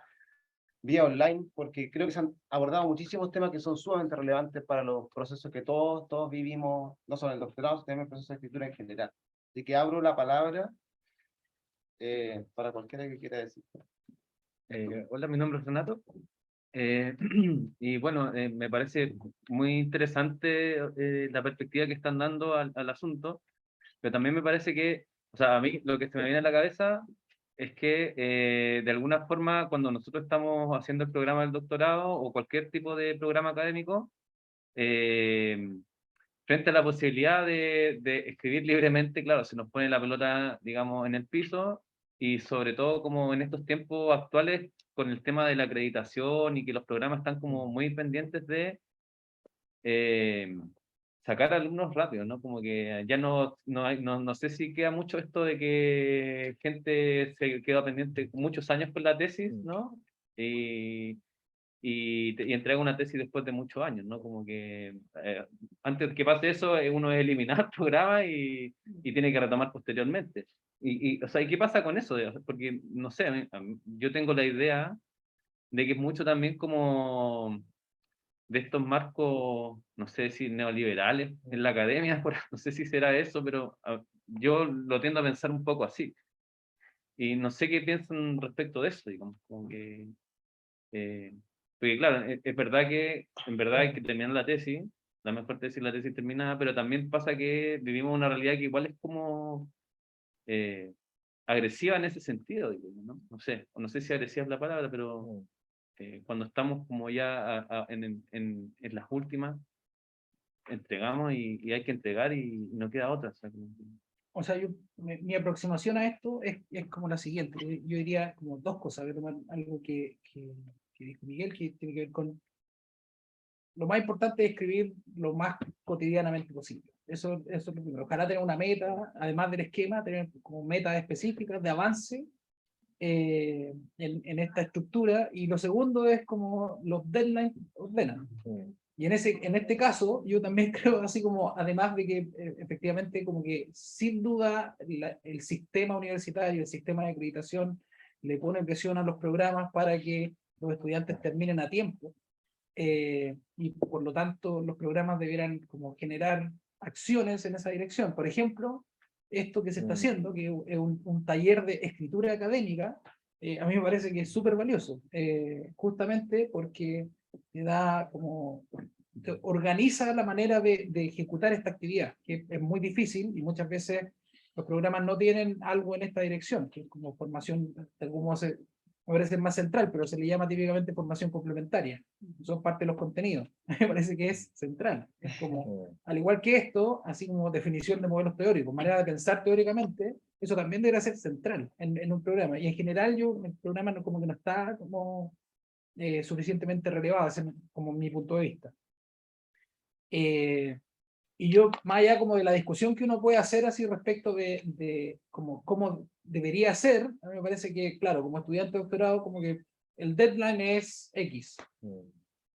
vía online, porque creo que se han abordado muchísimos temas que son sumamente relevantes para los procesos que todos vivimos, no solo en el doctorado, sino en el proceso de escritura en general. Así que abro la palabra para cualquiera que quiera decir. Hola, mi nombre es Renato. Y bueno, me parece muy interesante la perspectiva que están dando al asunto, pero también me parece que, o sea, a mí lo que se me viene a la cabeza es que de alguna forma cuando nosotros estamos haciendo el programa del doctorado o cualquier tipo de programa académico, frente a la posibilidad de escribir libremente, claro, se nos pone la pelota, digamos, en el piso, y sobre todo como en estos tiempos actuales con el tema de la acreditación y que los programas están como muy pendientes de sacar alumnos rápido, ¿no? Como que ya no sé si queda mucho esto de que gente se queda pendiente muchos años con la tesis, ¿no? Y entrega una tesis después de muchos años, ¿no? Como que antes que pase eso, uno es eliminar el programa y tiene que retomar posteriormente. O sea, ¿y qué pasa con eso? Porque, no sé, yo tengo la idea de que es mucho también como de estos marcos, no sé si neoliberales en la academia, no sé si será eso, pero yo lo tiendo a pensar un poco así. Y no sé qué piensan respecto de eso, digamos, como que... porque claro, es verdad que en verdad hay que terminar la tesis, la mejor tesis la tesis terminada, pero también pasa que vivimos una realidad que igual es como agresiva en ese sentido, digo, ¿no? No sé si agresiva es la palabra, pero cuando estamos como ya en las últimas, entregamos y hay que entregar y no queda otra. O sea, O sea, mi aproximación a esto es como la siguiente. Yo diría como dos cosas. Voy a tomar algo que dijo Miguel, que tiene que ver con lo más importante es escribir lo más cotidianamente posible. Eso es lo primero. Ojalá tener una meta, además del esquema, tener como metas específicas de avance en esta estructura. Y lo segundo es como los deadlines ordenan. Y en este caso, yo también creo así como, además de que efectivamente como que sin duda el sistema universitario, el sistema de acreditación le pone presión a los programas para que los estudiantes terminen a tiempo. Y por lo tanto los programas debieran como generar acciones en esa dirección. Por ejemplo, esto que se está haciendo, que es un taller de escritura académica, a mí me parece que es súper valioso, justamente porque te da como, te organiza la manera de ejecutar esta actividad, que es muy difícil y muchas veces los programas no tienen algo en esta dirección, que es como formación, de algún modo me parece más central, pero se le llama típicamente formación complementaria. Son parte de los contenidos. Me parece que es central. Es como, al igual que esto, así como definición de modelos teóricos, manera de pensar teóricamente, eso también debería ser central en un programa. Y en general el programa no, como que no está como suficientemente relevado, ese es como mi punto de vista. Y yo, más allá como de la discusión que uno puede hacer así respecto de cómo debería ser, a mí me parece que, claro, como estudiante de doctorado, como que el deadline es X.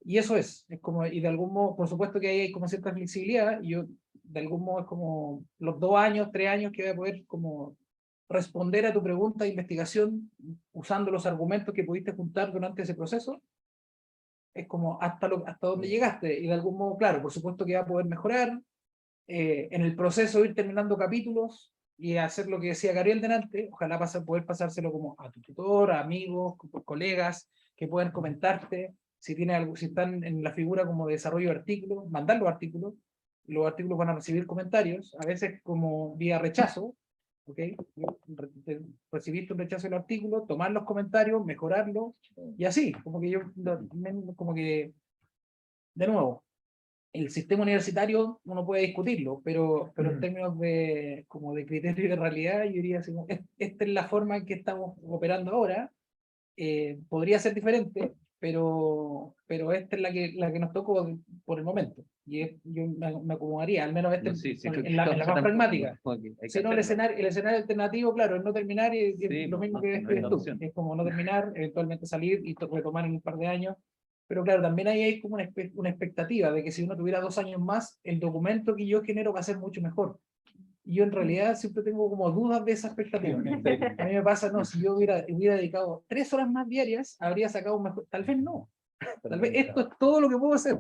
Y eso es como, y de algún modo, por supuesto que ahí hay como cierta flexibilidad, y yo, de algún modo, es como los 2 años, 3 años que voy a poder como responder a tu pregunta de investigación usando los argumentos que pudiste juntar durante ese proceso, es como hasta dónde llegaste, y de algún modo, claro, por supuesto que va a poder mejorar, en el proceso ir terminando capítulos y hacer lo que decía Gabriel delante, ojalá poder pasárselo como a tu tutor, a amigos, colegas, que puedan comentarte, si tiene algo, si están en la figura como de desarrollo de artículos, mandar los artículos van a recibir comentarios, a veces como vía rechazo, ¿ok? Recibiste un rechazo del artículo, tomar los comentarios, mejorarlo, y así, como que yo, como que, de nuevo, el sistema universitario uno puede discutirlo, pero en términos de, como de criterio y de realidad, yo diría así, esta es la forma en que estamos operando ahora, podría ser diferente, pero esta es la que nos tocó por el momento, y yo me acomodaría, al menos No, sí, sí, creo que en la más tampoco, pragmática. como que hay que Si no, hacerlo. el escenario alternativo, claro, es no terminar y Sí, lo no, mismo no, que no hay describes otra tú, opción. es como no terminar, eventualmente salir y retomar en un par de años. Pero claro, también ahí hay como una expectativa de que si uno tuviera 2 años más, el documento que yo genero va a ser mucho mejor. Y yo en realidad siempre tengo como dudas de esa expectativa. A mí me pasa, no, si yo hubiera dedicado 3 horas más diarias, habría sacado un mejor, tal vez no. Tal vez esto es todo lo que puedo hacer.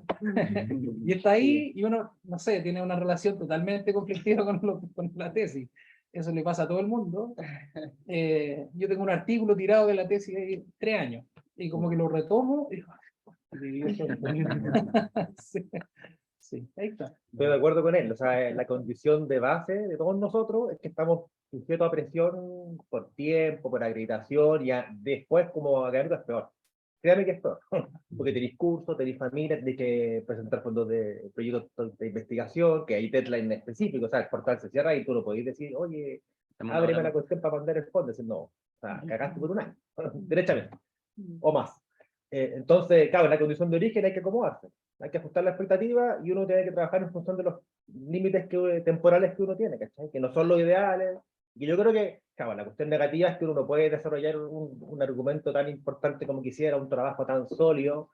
Y está ahí y uno, no sé, tiene una relación totalmente conflictiva con la tesis. Eso le pasa a todo el mundo. Yo tengo un artículo tirado de la tesis de 3 años y como que lo retomo y sí, sí, ahí está. Estoy de acuerdo con él, o sea, la condición de base de todos nosotros es que estamos sujetos a presión por tiempo, por acreditación, y después como académico es peor. Créame que es peor, porque tenéis cursos, tenéis familia, tenéis que presentar fondos de proyectos de investigación, que hay deadline específico, o sea, el portal se cierra y tú no podéis decir, oye, Estamos una ábreme hora la más. cuestión para mandar el fondo, decir, no, o sea, cagaste por un año, derechamente, o más. Entonces, claro, en la condición de origen hay que acomodarse, hay que ajustar la expectativa y uno tiene que trabajar en función de los límites temporales que uno tiene, ¿cachai? Que no son los ideales. Y yo creo que, claro, la cuestión negativa es que uno no puede desarrollar un argumento tan importante como quisiera, un trabajo tan sólido,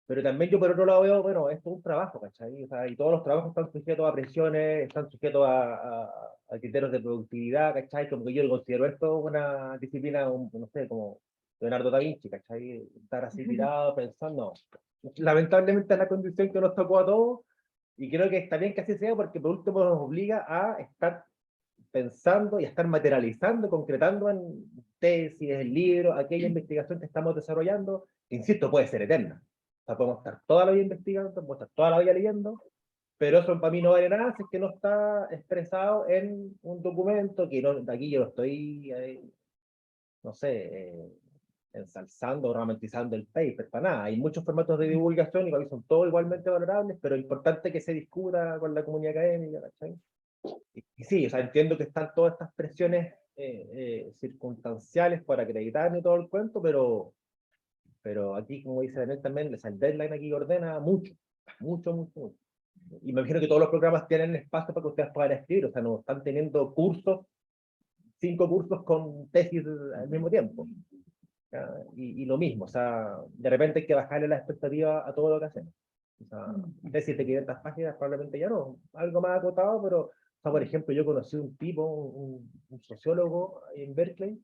pero también yo por otro lado veo, bueno, esto es un trabajo, ¿cachai? O sea, y todos los trabajos están sujetos a presiones, están sujetos a criterios de productividad, ¿cachai? Como que yo considero esto una disciplina, no sé, como Leonardo da Vinci, ¿cachai? Estar así tirado, pensando. Lamentablemente es la condición que nos tocó a todos, y creo que está bien que así sea, porque por último nos obliga a estar pensando y a estar materializando, concretando en tesis, en libros, aquella investigación que estamos desarrollando, que, insisto, puede ser eterna. O sea, podemos estar toda la vida investigando, podemos estar toda la vida leyendo, pero eso para mí no vale nada si es que no está expresado en un documento, que no, aquí yo lo estoy, no sé, ensalzando o romantizando el paper, para nada. Hay muchos formatos de divulgación y para mí son todos igualmente valorables, pero es importante que se discuta con la comunidad académica, ¿cachai? Y sí, o sea, entiendo que están todas estas presiones circunstanciales para acreditar y todo el cuento, pero aquí, como dice Daniel también, el deadline aquí ordena mucho, mucho, mucho, mucho. Y me imagino que todos los programas tienen espacio para que ustedes puedan escribir, o sea, no están teniendo cursos, 5 cursos con tesis al mismo tiempo. ¿Ya? Y lo mismo, o sea, de repente hay que bajarle la expectativa a todo lo que hacemos. O sea, tesis de 500 páginas probablemente ya no, algo más acotado, pero, o sea, por ejemplo, yo conocí un tipo, un sociólogo en Berkeley,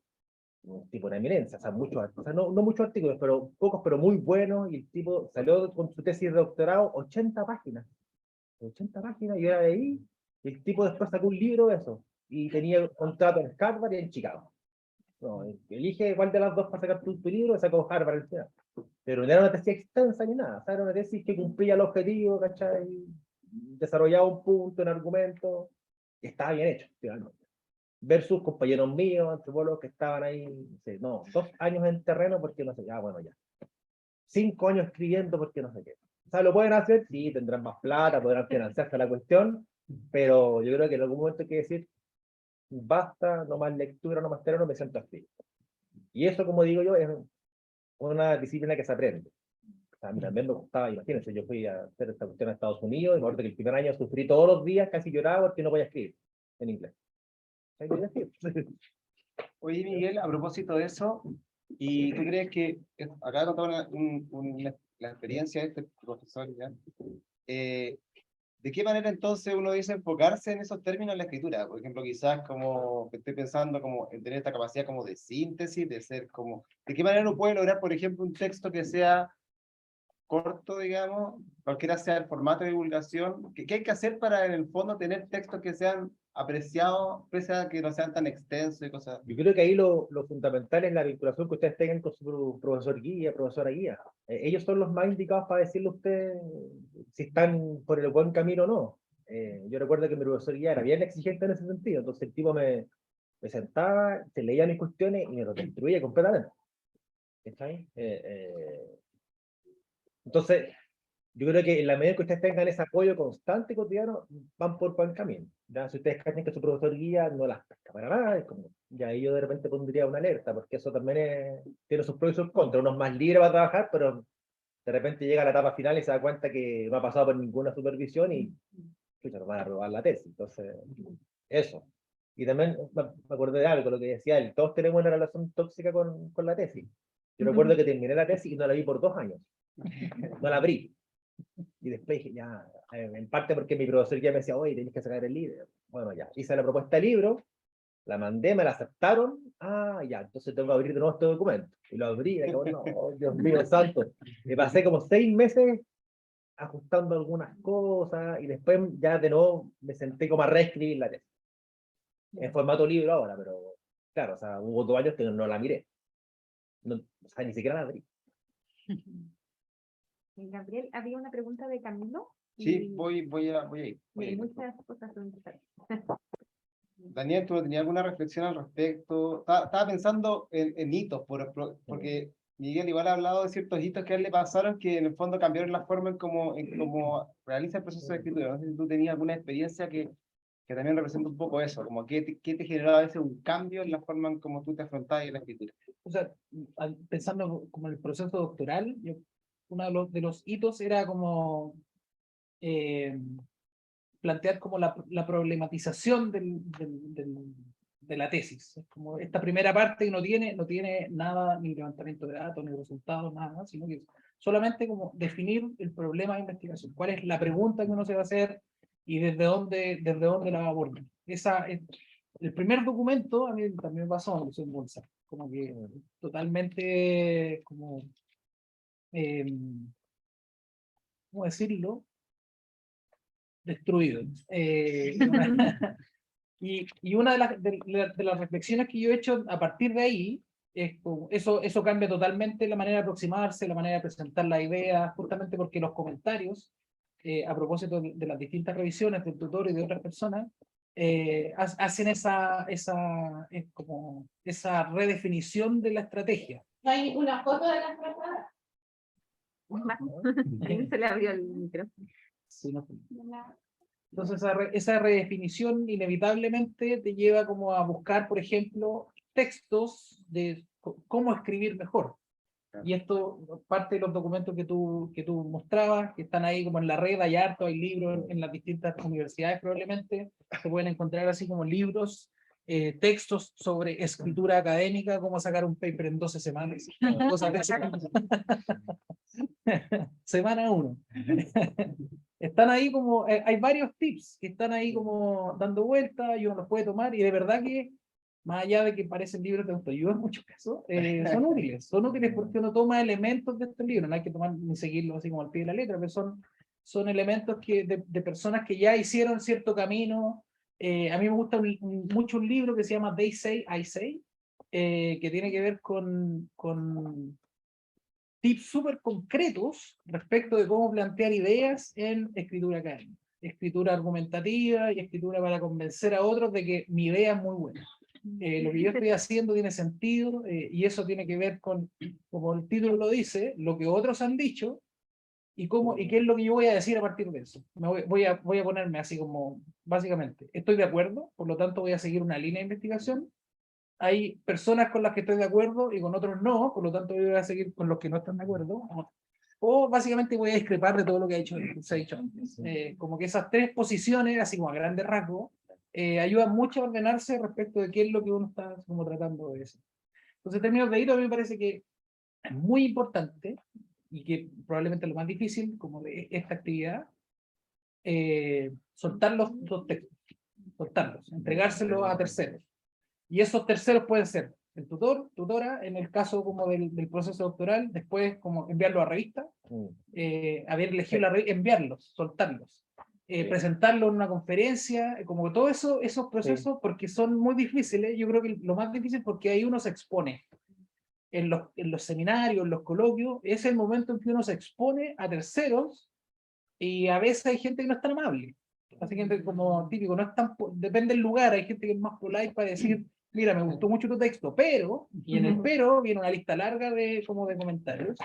un tipo de eminencia, o sea, o sea, no muchos artículos, pero pocos, pero muy buenos, y el tipo salió con su tesis de doctorado, 80 páginas, y yo la leí, y el tipo después sacó un libro de eso, y tenía contrato en Harvard y en Chicago. No, elige cuál de las dos para sacar tu libro, y sacó Harvard al final. Pero no era una tesis extensa ni nada, o sea, era una tesis que cumplía el objetivo, ¿cachai? Desarrollaba un punto, un argumento, y estaba bien hecho, finalmente. Versus compañeros míos, antropólogos que estaban ahí, no sé, no, 2 años en terreno porque no sé, ya, bueno, ya. 5 años escribiendo porque no sé qué. O sea, lo pueden hacer, sí, tendrán más plata, podrán financiarse la cuestión, pero yo creo que en algún momento hay que decir, basta, no más lectura, no más terreno, me siento así. Y eso, como digo yo, es una disciplina que se aprende. O sea, a mí también me gustaba, imagínense, yo fui a hacer esta cuestión a Estados Unidos, y me acuerdo que el primer año sufrí todos los días, casi lloraba porque no podía escribir en inglés. ¿Sabes qué podía escribir? Oye, Miguel, a propósito de eso, ¿y tú crees que, acá contaba la experiencia de este profesor, ¿ya? ¿De qué manera entonces uno dice enfocarse en esos términos en la escritura? Por ejemplo, quizás como que estoy pensando como en tener esta capacidad como de síntesis, de ser como, ¿de qué manera uno puede lograr, por ejemplo, un texto que sea corto, digamos, cualquiera sea el formato de divulgación? ¿Qué hay que hacer para en el fondo tener textos que sean apreciados, pese a que no sean tan extensos y cosas? Yo creo que ahí lo fundamental es la vinculación que ustedes tengan con su profesor guía, profesora guía. Ellos son los más indicados para decirle a usted si están por el buen camino o no. Yo recuerdo que mi profesor guía era bien exigente en ese sentido, entonces el tipo me sentaba, se leía mis cuestiones y me lo destruía completamente. ¿Está ahí? Entonces, yo creo que en la medida que ustedes tengan ese apoyo constante y cotidiano, van por buen camino. ¿Ya? Si ustedes creen que su profesor guía no las pesca para nada, es como, ya ahí yo de repente pondría una alerta, porque eso también tiene sus pros y sus contras. Uno es más libre para trabajar, pero de repente llega a la etapa final y se da cuenta que no ha pasado por ninguna supervisión y chucha, nos van a robar la tesis. Entonces, eso. Y también me acordé de algo, lo que decía él, todos tenemos una relación tóxica con la tesis. Yo recuerdo que terminé la tesis y no la vi por 2 años. No la abrí. Y después dije, ya, en parte porque mi profesor ya me decía, oye, tenés que sacar el libro. Bueno, ya, hice la propuesta de libro, la mandé, me la aceptaron. Ah, ya, entonces tengo que abrir de nuevo este documento. Y lo abrí, y digo, no, oh, Dios mío santo. Me pasé como 6 meses ajustando algunas cosas y después ya de nuevo me senté como a reescribir la tesis. En formato libro ahora, pero claro, o sea, hubo 2 años que no la miré. No, o sea, ni siquiera la abrí. Gabriel, había una pregunta de Camilo. Sí, y- voy a ir. y hay muchas cosas que preguntar. Daniel, ¿tú tenías alguna reflexión al respecto? Estaba pensando en hitos, porque Miguel igual ha hablado de ciertos hitos que a él le pasaron que en el fondo cambiaron la forma en cómo realiza el proceso de escritura. No sé si tú tenías alguna experiencia que también representa un poco eso, como qué te generó a veces un cambio en la forma en cómo tú te afrontabas en la escritura. O sea, pensando como en el proceso doctoral, uno de los hitos era como eh, plantear como la problematización de la tesis. Es como esta primera parte que no tiene nada, ni levantamiento de datos, ni resultados, nada, sino que solamente como definir el problema de investigación. ¿Cuál es la pregunta que uno se va a hacer y desde dónde la va a abordar? El primer documento a mí también me pasó en bolsa, como que totalmente como, eh, ¿cómo decirlo? Destruido. Y una de las reflexiones que yo he hecho a partir de ahí es como eso cambia totalmente la manera de aproximarse, la manera de presentar la idea, justamente porque los comentarios, a propósito de las distintas revisiones del tutor y de otras personas, hacen como esa redefinición de la estrategia. No hay ninguna foto de las frazadas. Ahí se le abrió el micrófono. Sí, no. Entonces esa redefinición inevitablemente te lleva como a buscar, por ejemplo, textos de cómo escribir mejor. Y esto, parte de los documentos que tú mostrabas, que están ahí como en la red, hay harto, hay libros en las distintas universidades probablemente, se pueden encontrar así como libros, textos sobre escritura académica, cómo sacar un paper en 12 semanas, cosas de esa. Semana 1. Están ahí como, hay varios tips que están ahí como dando vueltas y uno los puede tomar y de verdad que más allá de que parecen libros de autoayuda en muchos casos, son útiles porque uno toma elementos de este libro, no hay que tomar ni seguirlos así como al pie de la letra, pero son elementos de personas que ya hicieron cierto camino. A mí me gusta mucho un libro que se llama They Say, I Say, que tiene que ver con tips súper concretos respecto de cómo plantear ideas en escritura académica, escritura argumentativa y escritura para convencer a otros de que mi idea es muy buena. Lo que yo estoy haciendo tiene sentido, y eso tiene que ver con, como el título lo dice, lo que otros han dicho y qué es lo que yo voy a decir a partir de eso. Voy a ponerme así como, básicamente, estoy de acuerdo, por lo tanto voy a seguir una línea de investigación. Hay personas con las que estoy de acuerdo y con otros no, por lo tanto yo voy a seguir con los que no están de acuerdo. O básicamente voy a discrepar de todo lo que se ha dicho antes. Como que esas tres posiciones, así como a grandes rasgos, ayudan mucho a ordenarse respecto de qué es lo que uno está como tratando de decir. Entonces, en términos de hito, a mí me parece que es muy importante y que probablemente es lo más difícil como de esta actividad, soltar los textos, soltarlos, entregárselos a terceros. Y esos terceros pueden ser el tutor, tutora, en el caso como del proceso doctoral, después como enviarlo a revista, haber elegido la revista, enviarlos, soltarlos, presentarlo en una conferencia, como que todos esos procesos, porque son muy difíciles. Yo creo que lo más difícil porque ahí uno se expone. En los seminarios, en los coloquios, es el momento en que uno se expone a terceros y a veces hay gente que no es tan amable. Así que como típico, no es tan, depende del lugar, hay gente que es más polite para decir, mira, me gustó mucho tu texto, pero, y en el pero viene una lista larga de comentarios,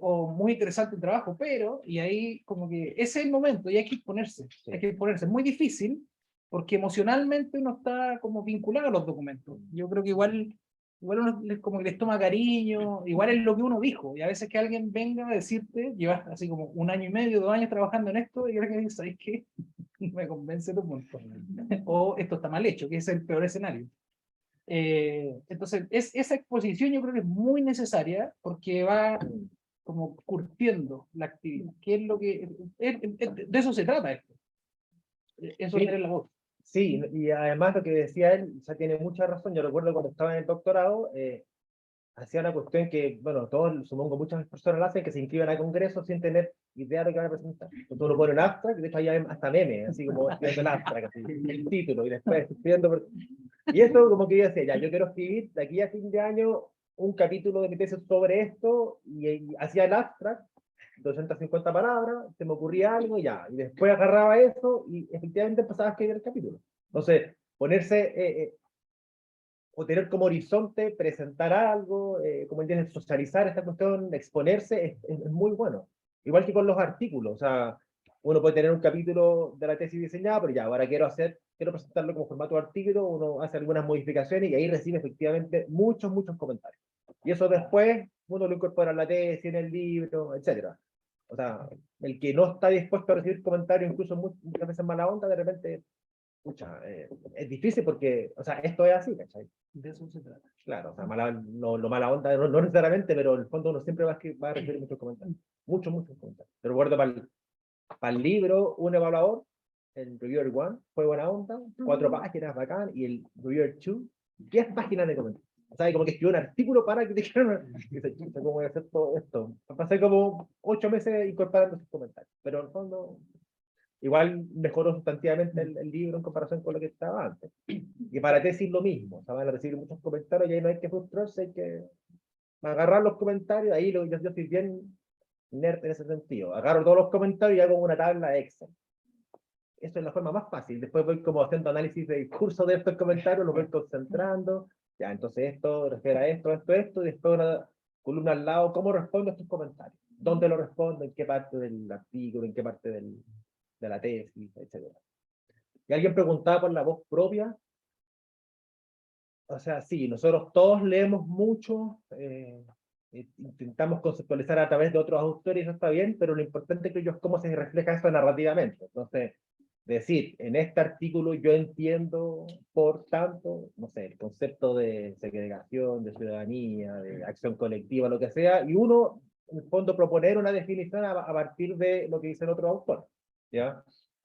o muy interesante el trabajo, pero, y ahí como que ese es el momento y hay que exponerse, es muy difícil porque emocionalmente uno está como vinculado a los documentos. Yo creo que igual uno como que les toma cariño, igual es lo que uno dijo, y a veces que alguien venga a decirte, llevas así como 1 año y medio, 2 años trabajando en esto, y crees que ¿sabes qué? No me convence tu punto. O esto está mal hecho, que es el peor escenario. Entonces, esa exposición yo creo que es muy necesaria porque va como curtiendo la actividad. ¿Qué es lo que... de eso se trata esto. Eso Sí. es la voz. Sí, y además lo que decía él, ya tiene mucha razón. Yo recuerdo cuando estaba en el doctorado, hacía una cuestión que, bueno, todos, supongo muchas personas lo hacen, que se inscriben a congresos sin tener idea de lo que van a presentar. Entonces uno pone un abstract, y de hecho hay hasta memes, así como escribiendo el abstract, así, el título, y después escribiendo... Y esto como que yo decía, ya, yo quiero escribir de aquí a fin de año un capítulo de mi tesis sobre esto, y hacía el abstract, 250 palabras, se me ocurría algo y ya, y después agarraba eso y efectivamente empezaba a escribir el capítulo. Entonces, ponerse, o tener como horizonte, presentar algo, como entiendes, socializar esta cuestión, exponerse, es muy bueno. Igual que con los artículos, o sea, uno puede tener un capítulo de la tesis diseñada, pero ya, ahora quiero presentarlo como formato de artículo, uno hace algunas modificaciones y ahí recibe efectivamente muchos comentarios. Y eso después uno lo incorpora en la tesis, en el libro, etcétera. O sea, el que no está dispuesto a recibir comentarios, incluso muchas veces mala onda, de repente, pucha, es difícil porque, o sea, esto es así, ¿cachai? De eso se trata. Claro, o sea, lo mala onda, no necesariamente, pero en el fondo uno siempre va a recibir muchos comentarios. Muchos comentarios. Te recuerdo para el libro, un evaluador, el Reviewer 1, fue buena onda, 4 páginas, bacán, y el Reviewer 2, 10 páginas de comentarios. O sea, como que escribió un artículo para que dijeran, dice, ¿cómo voy a hacer todo esto? Pasé como 8 meses incorporando sus comentarios, pero en el fondo, igual mejoró sustantivamente el libro en comparación con lo que estaba antes. Y para tesis lo mismo, o sea, van a recibir muchos comentarios y ahí no hay que frustrarse, hay que agarrar los comentarios, ahí yo estoy bien nerd en ese sentido. Agarro todos los comentarios y hago una tabla Excel. Eso es la forma más fácil. Después voy como haciendo análisis del curso de estos comentarios, los voy concentrando. Ya, entonces esto refiere a esto, y después una columna al lado, ¿cómo respondo a estos comentarios? ¿Dónde lo respondo? ¿En qué parte del artículo? ¿En qué parte de la tesis? Etcétera. Y alguien preguntaba por la voz propia. O sea, sí, nosotros todos leemos mucho, intentamos conceptualizar a través de otros autores, eso está bien, pero lo importante creo yo es cómo se refleja eso narrativamente. Entonces, decir, en este artículo yo entiendo, por tanto, no sé, el concepto de segregación, de ciudadanía, de acción colectiva, lo que sea, y uno, en el fondo, proponer una definición a partir de lo que dicen otros autores, ¿ya?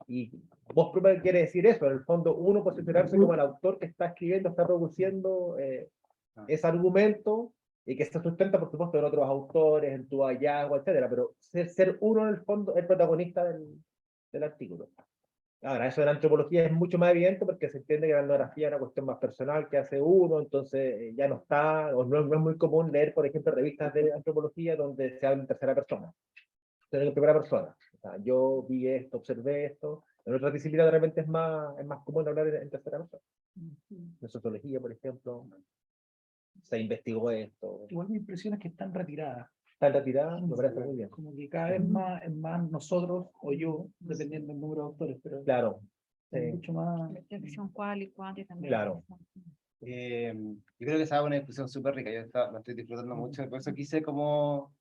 Y voz propia quiere decir eso, en el fondo uno posicionarse como el autor que está escribiendo, está produciendo ese argumento y que se sustenta, por supuesto, en otros autores, en tu hallazgo, etcétera, pero ser uno en el fondo el protagonista del artículo. Ahora, eso de la antropología es mucho más evidente porque se entiende que la etnografía es una cuestión más personal que hace uno, entonces ya no está, o no es muy común leer, por ejemplo, revistas de antropología donde se habla en tercera persona, sino en primera persona. O sea, yo vi esto, observé esto. En otras disciplinas de repente es más común hablar en tercera persona. En sociología, por ejemplo, se investigó esto. Igual mi impresión es que están retiradas. Está retirada, me parece muy bien. Como que cada vez más es más nosotros o yo, dependiendo del número de autores, pero Claro. es mucho más. Reflexión cual y cuanti también. Claro. Yo creo que esa es una discusión súper rica, yo la estoy disfrutando mucho, por eso quise como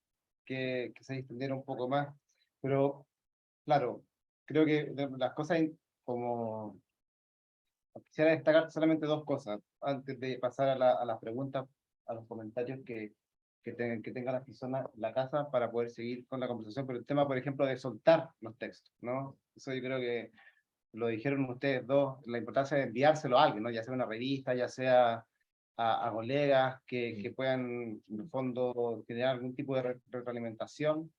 que se distendiera un poco más, pero claro, creo que las cosas como... Quisiera destacar solamente dos cosas antes de pasar a las preguntas, a los comentarios que tengan las personas en la casa para poder seguir con la conversación, pero el tema, por ejemplo, de soltar los textos, ¿no? Eso yo creo que lo dijeron ustedes dos, la importancia de enviárselo a alguien, ¿no? Ya sea una revista, ya sea a colegas que puedan, en el fondo, generar algún tipo de retroalimentación.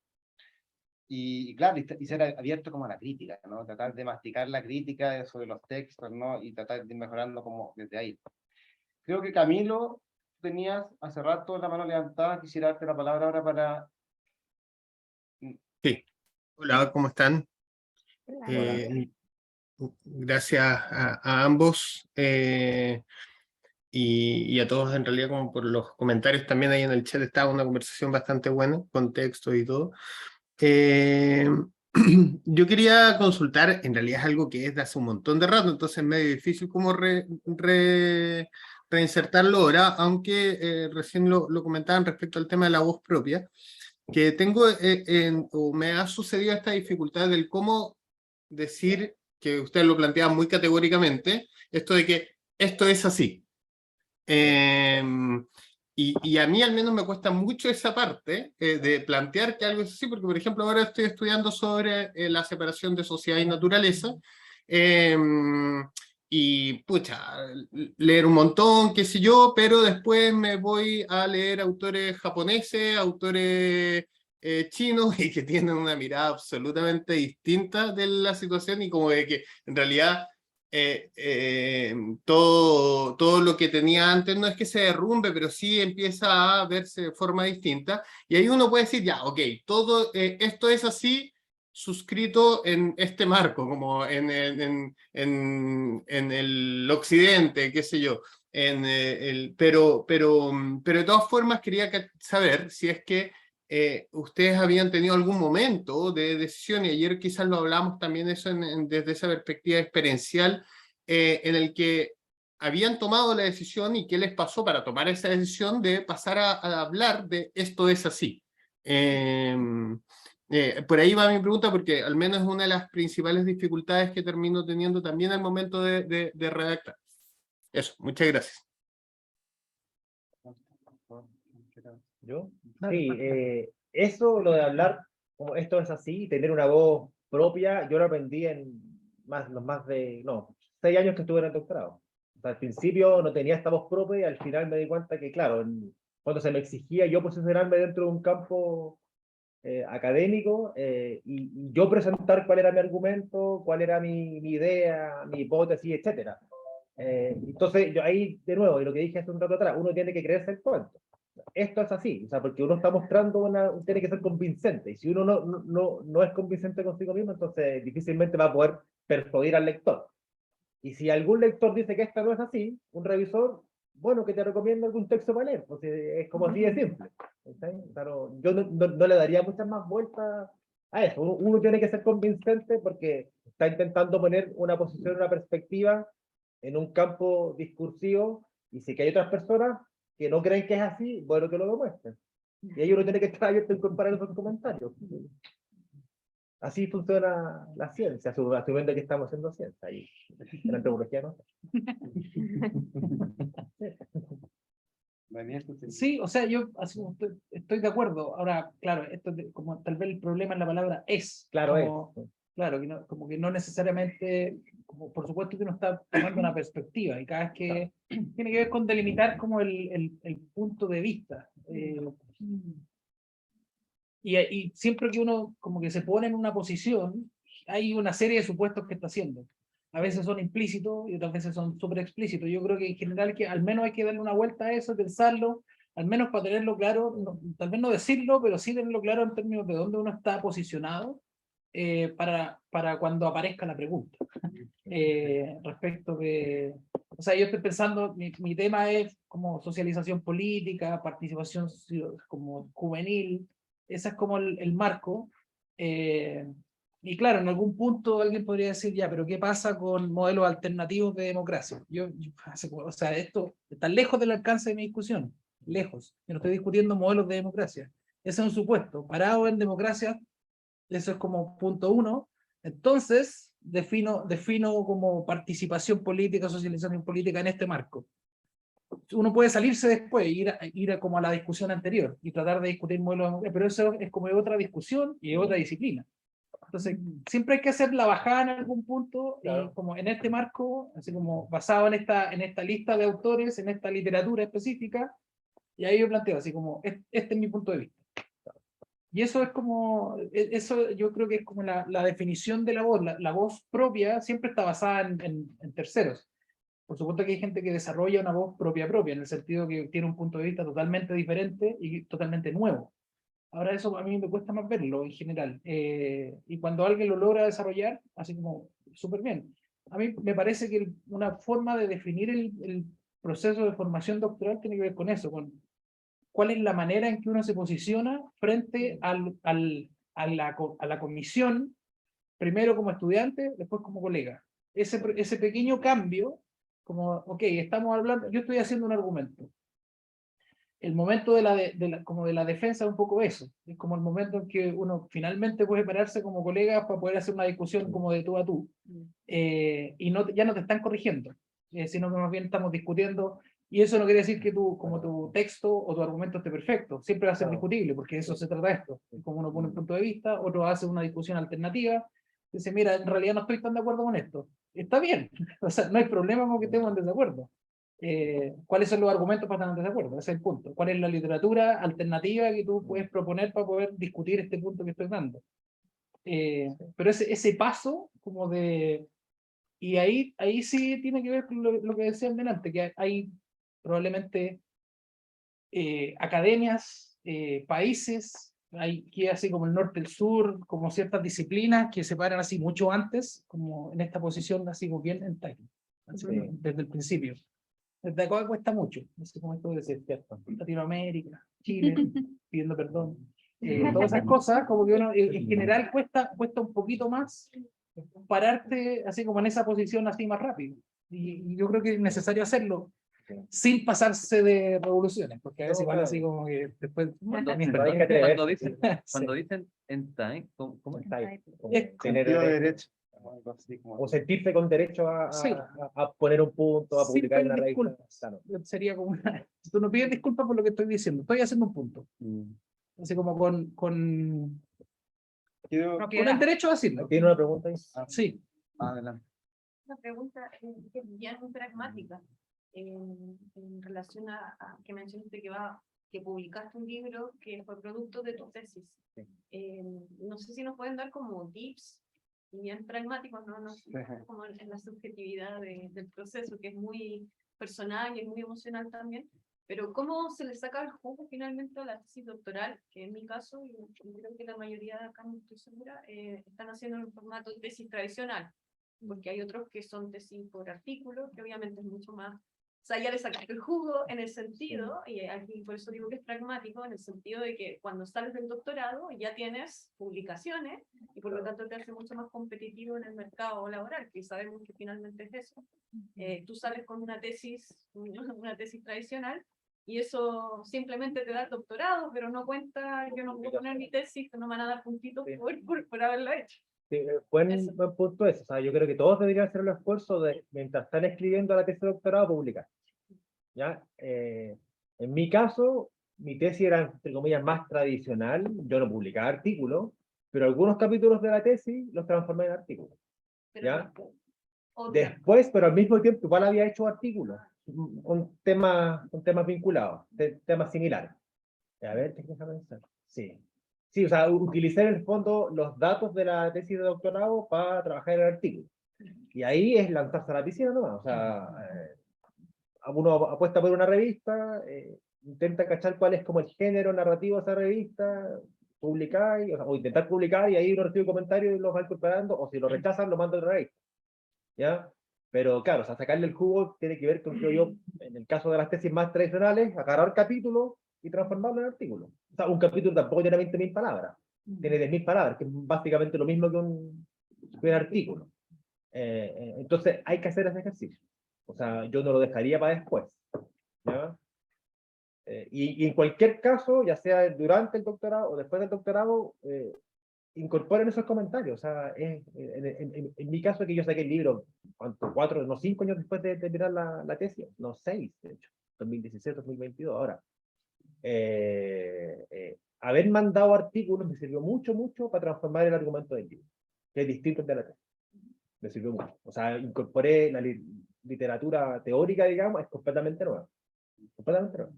Y claro, y ser abierto como a la crítica, ¿no? Tratar de masticar la crítica sobre los textos, ¿no? Y tratar de ir mejorando como desde ahí. Creo que Camilo, tenías hace rato la mano levantada, quisiera darte la palabra ahora para... Sí, hola, ¿cómo están? Hola. Gracias a ambos y a todos en realidad como por los comentarios también ahí en el chat. Estaba una conversación bastante buena, con texto y todo. Yo quería consultar, en realidad es algo que es de hace un montón de rato, entonces es medio difícil como reinsertarlo ahora, aunque recién lo comentaban respecto al tema de la voz propia, que tengo, o me ha sucedido esta dificultad del cómo decir, que usted lo plantea muy categóricamente, esto de que esto es así. Y a mí al menos me cuesta mucho esa parte de plantear que algo es así, porque por ejemplo ahora estoy estudiando sobre la separación de sociedad y naturaleza, y pucha, leer un montón, qué sé yo, pero después me voy a leer autores japoneses, autores chinos, y que tienen una mirada absolutamente distinta de la situación, y como de que en realidad todo lo que tenía antes no es que se derrumbe, pero sí empieza a verse de forma distinta, y ahí uno puede decir, ya, ok, todo esto es así, suscrito en este marco, como en el occidente, qué sé yo, pero de todas formas quería saber si es que ustedes habían tenido algún momento de decisión, y ayer quizás lo hablamos también eso desde esa perspectiva experiencial, en el que habían tomado la decisión y qué les pasó para tomar esa decisión de pasar a hablar de esto es así. Por ahí va mi pregunta, porque al menos es una de las principales dificultades que termino teniendo también al momento de redactar. Eso, muchas gracias. ¿Yo? Sí, eso, lo de hablar, como esto es así, tener una voz propia, yo lo aprendí en los más de, no, 6 años que estuve en el doctorado. O sea, al principio no tenía esta voz propia y al final me di cuenta que, claro, cuando se me exigía yo posicionarme dentro de un campo académico y yo presentar cuál era mi argumento, cuál era mi idea, mi hipótesis, etcétera. Entonces, yo ahí, de nuevo, y lo que dije hace un rato atrás, uno tiene que creerse el cuento. Esto es así, o sea, porque uno está mostrando tiene que ser convincente, y si uno no es convincente consigo mismo, entonces difícilmente va a poder persuadir al lector. Y si algún lector dice que esta no es así, un revisor, bueno, que te recomienda algún texto para leer, pues es como así de simple. Claro, yo no le daría muchas más vueltas a eso. Uno tiene que ser convincente porque está intentando poner una posición, una perspectiva en un campo discursivo, y si que hay otras personas que no creen que es así, bueno, que lo demuestren. Y ahí uno tiene que estar abierto en comparar esos comentarios. Así funciona la ciencia, asumiendo que estamos haciendo ciencia. Y en la antropología no. Sí, o sea, yo estoy de acuerdo. Ahora, claro, esto como tal vez el problema en la palabra es. Claro, como, Claro, que no, como que no necesariamente, como por supuesto que uno está tomando una perspectiva y cada vez que tiene que ver con delimitar como el punto de vista. Y siempre que uno como que se pone en una posición, hay una serie de supuestos que está haciendo. A veces son implícitos y otras veces son súper explícitos. Yo creo que en general que al menos hay que darle una vuelta a eso, pensarlo, al menos para tenerlo claro, tal vez no decirlo, pero sí tenerlo claro en términos de dónde uno está posicionado para cuando aparezca la pregunta. Respecto de, o sea, yo estoy pensando, mi tema es como socialización política, participación como juvenil, ese es como el marco. Y claro, en algún punto alguien podría decir, ya, pero ¿qué pasa con modelos alternativos de democracia? O sea, esto está lejos del alcance de mi discusión, lejos. Yo no estoy discutiendo modelos de democracia. Ese es un supuesto. Parado en democracia, eso es como punto uno. Entonces, defino como participación política, socialización política en este marco. Uno puede salirse después, ir a como a la discusión anterior y tratar de discutir modelos, pero eso es como otra discusión y otra disciplina. Entonces, siempre hay que hacer la bajada en algún punto, y como en este marco, así como basado en esta lista de autores, en esta literatura específica, y ahí yo planteo, así como, este es mi punto de vista. Y eso es como, eso yo creo que es como la definición de la voz. La voz propia siempre está basada en terceros. Por supuesto que hay gente que desarrolla una voz propia, en el sentido que tiene un punto de vista totalmente diferente y totalmente nuevo. Ahora eso a mí me cuesta más verlo en general. Y cuando alguien lo logra desarrollar, así como súper bien. A mí me parece que una forma de definir el proceso de formación doctoral tiene que ver con eso, con cuál es la manera en que uno se posiciona frente a la comisión, primero como estudiante, después como colega. Ese pequeño cambio, como, ok, estamos hablando, yo estoy haciendo un argumento. El momento como de la defensa es un poco eso, es como el momento en que uno finalmente puede pararse como colega para poder hacer una discusión como de tú a tú, y ya no te están corrigiendo, sino que más bien estamos discutiendo, y eso no quiere decir que como tu texto o tu argumento esté perfecto, siempre va a ser discutible, porque eso se trata de esto, como uno pone un punto de vista, otro hace una discusión alternativa, dice, mira, en realidad no estoy tan de acuerdo con esto, está bien, o sea, no hay problema con que estemos en desacuerdo. ¿Cuáles son los argumentos para estar en desacuerdo? Ese es el punto. ¿Cuál es la literatura alternativa que tú puedes proponer para poder discutir este punto que estoy dando? Pero ese paso como de... Y ahí sí tiene que ver con lo que decían delante, que hay probablemente academias, países, hay que así como el norte, el sur, como ciertas disciplinas que se paran así mucho antes, como en esta posición así como bien en time, desde el principio. Desde acá cuesta mucho, no sé cómo esto decir, Latinoamérica, Chile, pidiendo perdón, todas esas cosas, como que uno en general cuesta un poquito más pararte así como en esa posición así más rápido. Y yo creo que es necesario hacerlo sin pasarse de revoluciones, porque a veces igual así como que después... hay que atreverse. Cuando dicen en time, ¿cómo Está ahí, como Es tener Sentido de derecho, derecho. Algo así como- o sentirse con derecho Sí. a poner un punto, a Sin publicar en pedir una revista. disculpas. Claro. Sería como una... Tú no pides disculpas por lo que estoy diciendo, estoy haciendo un punto. Así como con Quiero- el derecho a decirlo. ¿Tiene una pregunta ahí? Sí. Adelante. Una pregunta que es bien pragmática en relación a que mencionaste que publicaste un libro que fue producto de tu tesis. No sé si nos pueden dar como tips bien pragmáticos, no como en la subjetividad del proceso, que es muy personal y es muy emocional también, pero cómo se le saca el jugo finalmente a la tesis doctoral, que en mi caso, y creo que la mayoría de acá, no estoy segura, están haciendo en formato de tesis tradicional, porque hay otros que son tesis por artículo, que obviamente es mucho más, o sea, ya le sacaste el jugo en el sentido, y aquí por eso digo que es pragmático, en el sentido de que cuando sales del doctorado ya tienes publicaciones, y por lo tanto te hace mucho más competitivo en el mercado laboral, que sabemos que finalmente es eso. Tú sales con una tesis tradicional, y eso simplemente te da el doctorado, pero no cuenta, yo no puedo poner mi tesis, que no me van a dar puntitos por haberla hecho. Sí, buen punto ese. O sea, yo creo que todos deberían hacer el esfuerzo de, mientras están escribiendo la tesis de doctorado, publicar. ¿Ya? En mi caso, mi tesis era, entre comillas, más tradicional. Yo no publicaba artículos, pero algunos capítulos de la tesis los transformé en artículos. Pero ¿Ya? otra. Después, pero al mismo tiempo, igual había hecho artículos con temas vinculados, temas similares. A ver, déjame pensar. Sí. Sí, o sea, utilicé en el fondo los datos de la tesis de doctorado para trabajar en el artículo. Y ahí es lanzarse a la piscina nomás. O sea, uno apuesta por una revista, intenta cachar cuál es como el género narrativo de esa revista, publicar, o intentar publicar, y ahí uno recibe comentarios y los va incorporando, o si lo rechazan, lo manda a otra revista. ¿Ya? Pero claro, o sea, sacarle el jugo tiene que ver con, creo yo, en el caso de las tesis más tradicionales, agarrar capítulos y transformarlo en artículos. O sea, un capítulo tampoco tiene 20.000 palabras, tiene 10.000 palabras, que es básicamente lo mismo que un artículo. Entonces hay que hacer ese ejercicio. O sea, yo no lo dejaría para después. ¿Ya? Y en cualquier caso, ya sea durante el doctorado o después del doctorado, incorporen esos comentarios. O sea, en mi caso, que yo saqué el libro, ¿cuánto? 4, no 5 años después de terminar la tesis, no 6, de hecho, 2017, 2022, ahora. Haber mandado artículos me sirvió mucho, mucho para transformar el argumento del libro, que es distinto al de la tesis. Me sirvió mucho. O sea, incorporé la literatura teórica, digamos, es completamente nueva. Completamente nueva.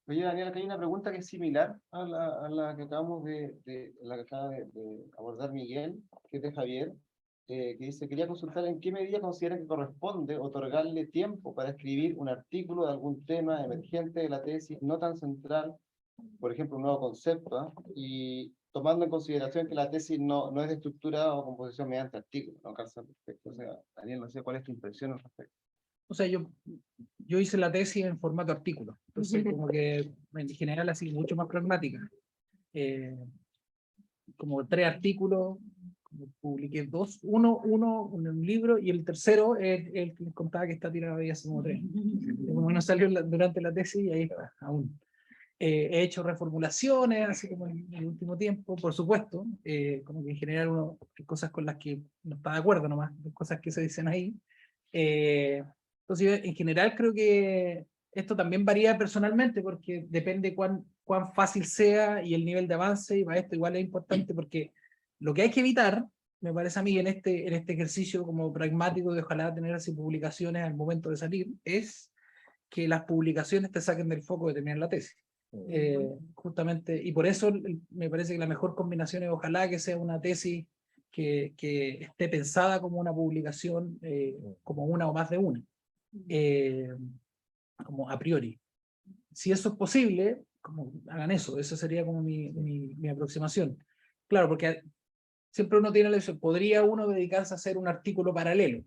Oye, Daniel, acá hay una pregunta que es similar a la que acabamos la que acaba de abordar Miguel, que es de Javier, que dice, quería consultar en qué medida considera que corresponde otorgarle tiempo para escribir un artículo de algún tema emergente de la tesis, no tan central, por ejemplo, un nuevo concepto, ¿ah? Y tomando en consideración que la tesis no es de estructura o composición mediante artículos, no calza perfecto. O sea, Daniel, no sé cuál es tu impresión al respecto. O sea, yo hice la tesis en formato artículo, entonces como que en general así mucho más pragmática. Como 3 artículos, publiqué 2, uno en un libro y el tercero es el que les contaba que está tirado ahí hace como 3. Como no salió durante la tesis y ahí está, aún. He hecho reformulaciones, así como en el último tiempo, por supuesto, como que en general uno hay cosas con las que no está de acuerdo nomás, hay cosas que se dicen ahí. Entonces, en general creo que esto también varía personalmente porque depende cuán fácil sea y el nivel de avance, y para esto igual es importante porque lo que hay que evitar, me parece a mí, en este ejercicio como pragmático de ojalá tener así publicaciones al momento de salir, es que las publicaciones te saquen del foco de terminar la tesis. Justamente, y por eso me parece que la mejor combinación es ojalá que sea una tesis que esté pensada como una publicación, como una o más de una, como a priori. Si eso es posible, como hagan eso, esa sería como mi aproximación. Claro, porque siempre uno tiene la opción, podría uno dedicarse a hacer un artículo paralelo.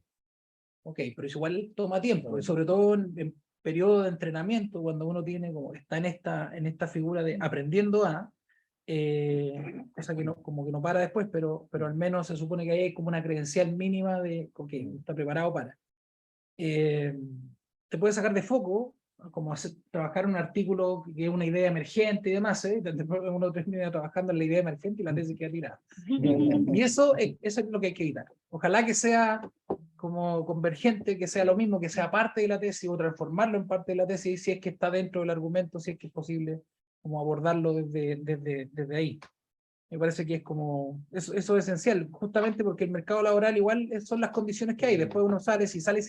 Ok, pero eso igual toma tiempo, y sobre todo en periodo de entrenamiento, cuando uno tiene como está en esta figura de aprendiendo a, cosa que no, como que no para después, pero al menos se supone que ahí hay como una credencial mínima de, ok, está preparado para. Te puede sacar de foco, como trabajar un artículo que es una idea emergente y demás, después uno termina trabajando en la idea emergente y la tesis queda tirada. Y eso es lo que hay que evitar. Ojalá que sea como convergente, que sea lo mismo, que sea parte de la tesis o transformarlo en parte de la tesis, si es que está dentro del argumento, si es que es posible como abordarlo desde ahí. Me parece que es como, eso es esencial, justamente porque el mercado laboral igual son las condiciones que hay. Después uno sale, si sale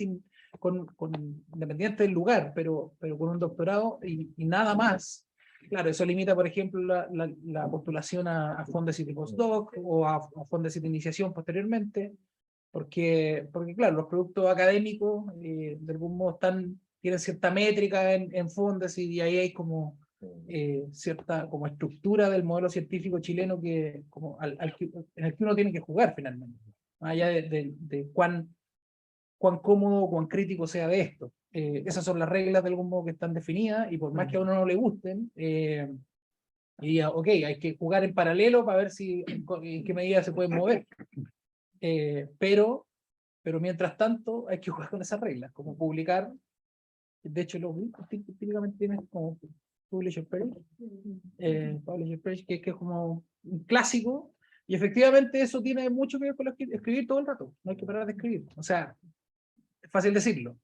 independiente del lugar, pero con un doctorado y nada más. Claro, eso limita, por ejemplo, la postulación a Fondesit y Postdoc o a Fondesit de iniciación posteriormente, porque claro, los productos académicos de algún modo tienen cierta métrica en Fondesit y ahí hay como cierta como estructura del modelo científico chileno que, como en el que uno tiene que jugar finalmente, más allá de cuán cómodo o cuán crítico sea de esto. Esas son las reglas de algún modo que están definidas y por más que a uno no le gusten, diría, ok, hay que jugar en paralelo para ver en qué medida se pueden mover. Pero mientras tanto hay que jugar con esas reglas, como publicar. De hecho, los libros típicamente tienen como Publisher Page, que es como un clásico, y efectivamente eso tiene mucho que ver con escribir todo el rato, no hay que parar de escribir. O sea, es fácil decirlo,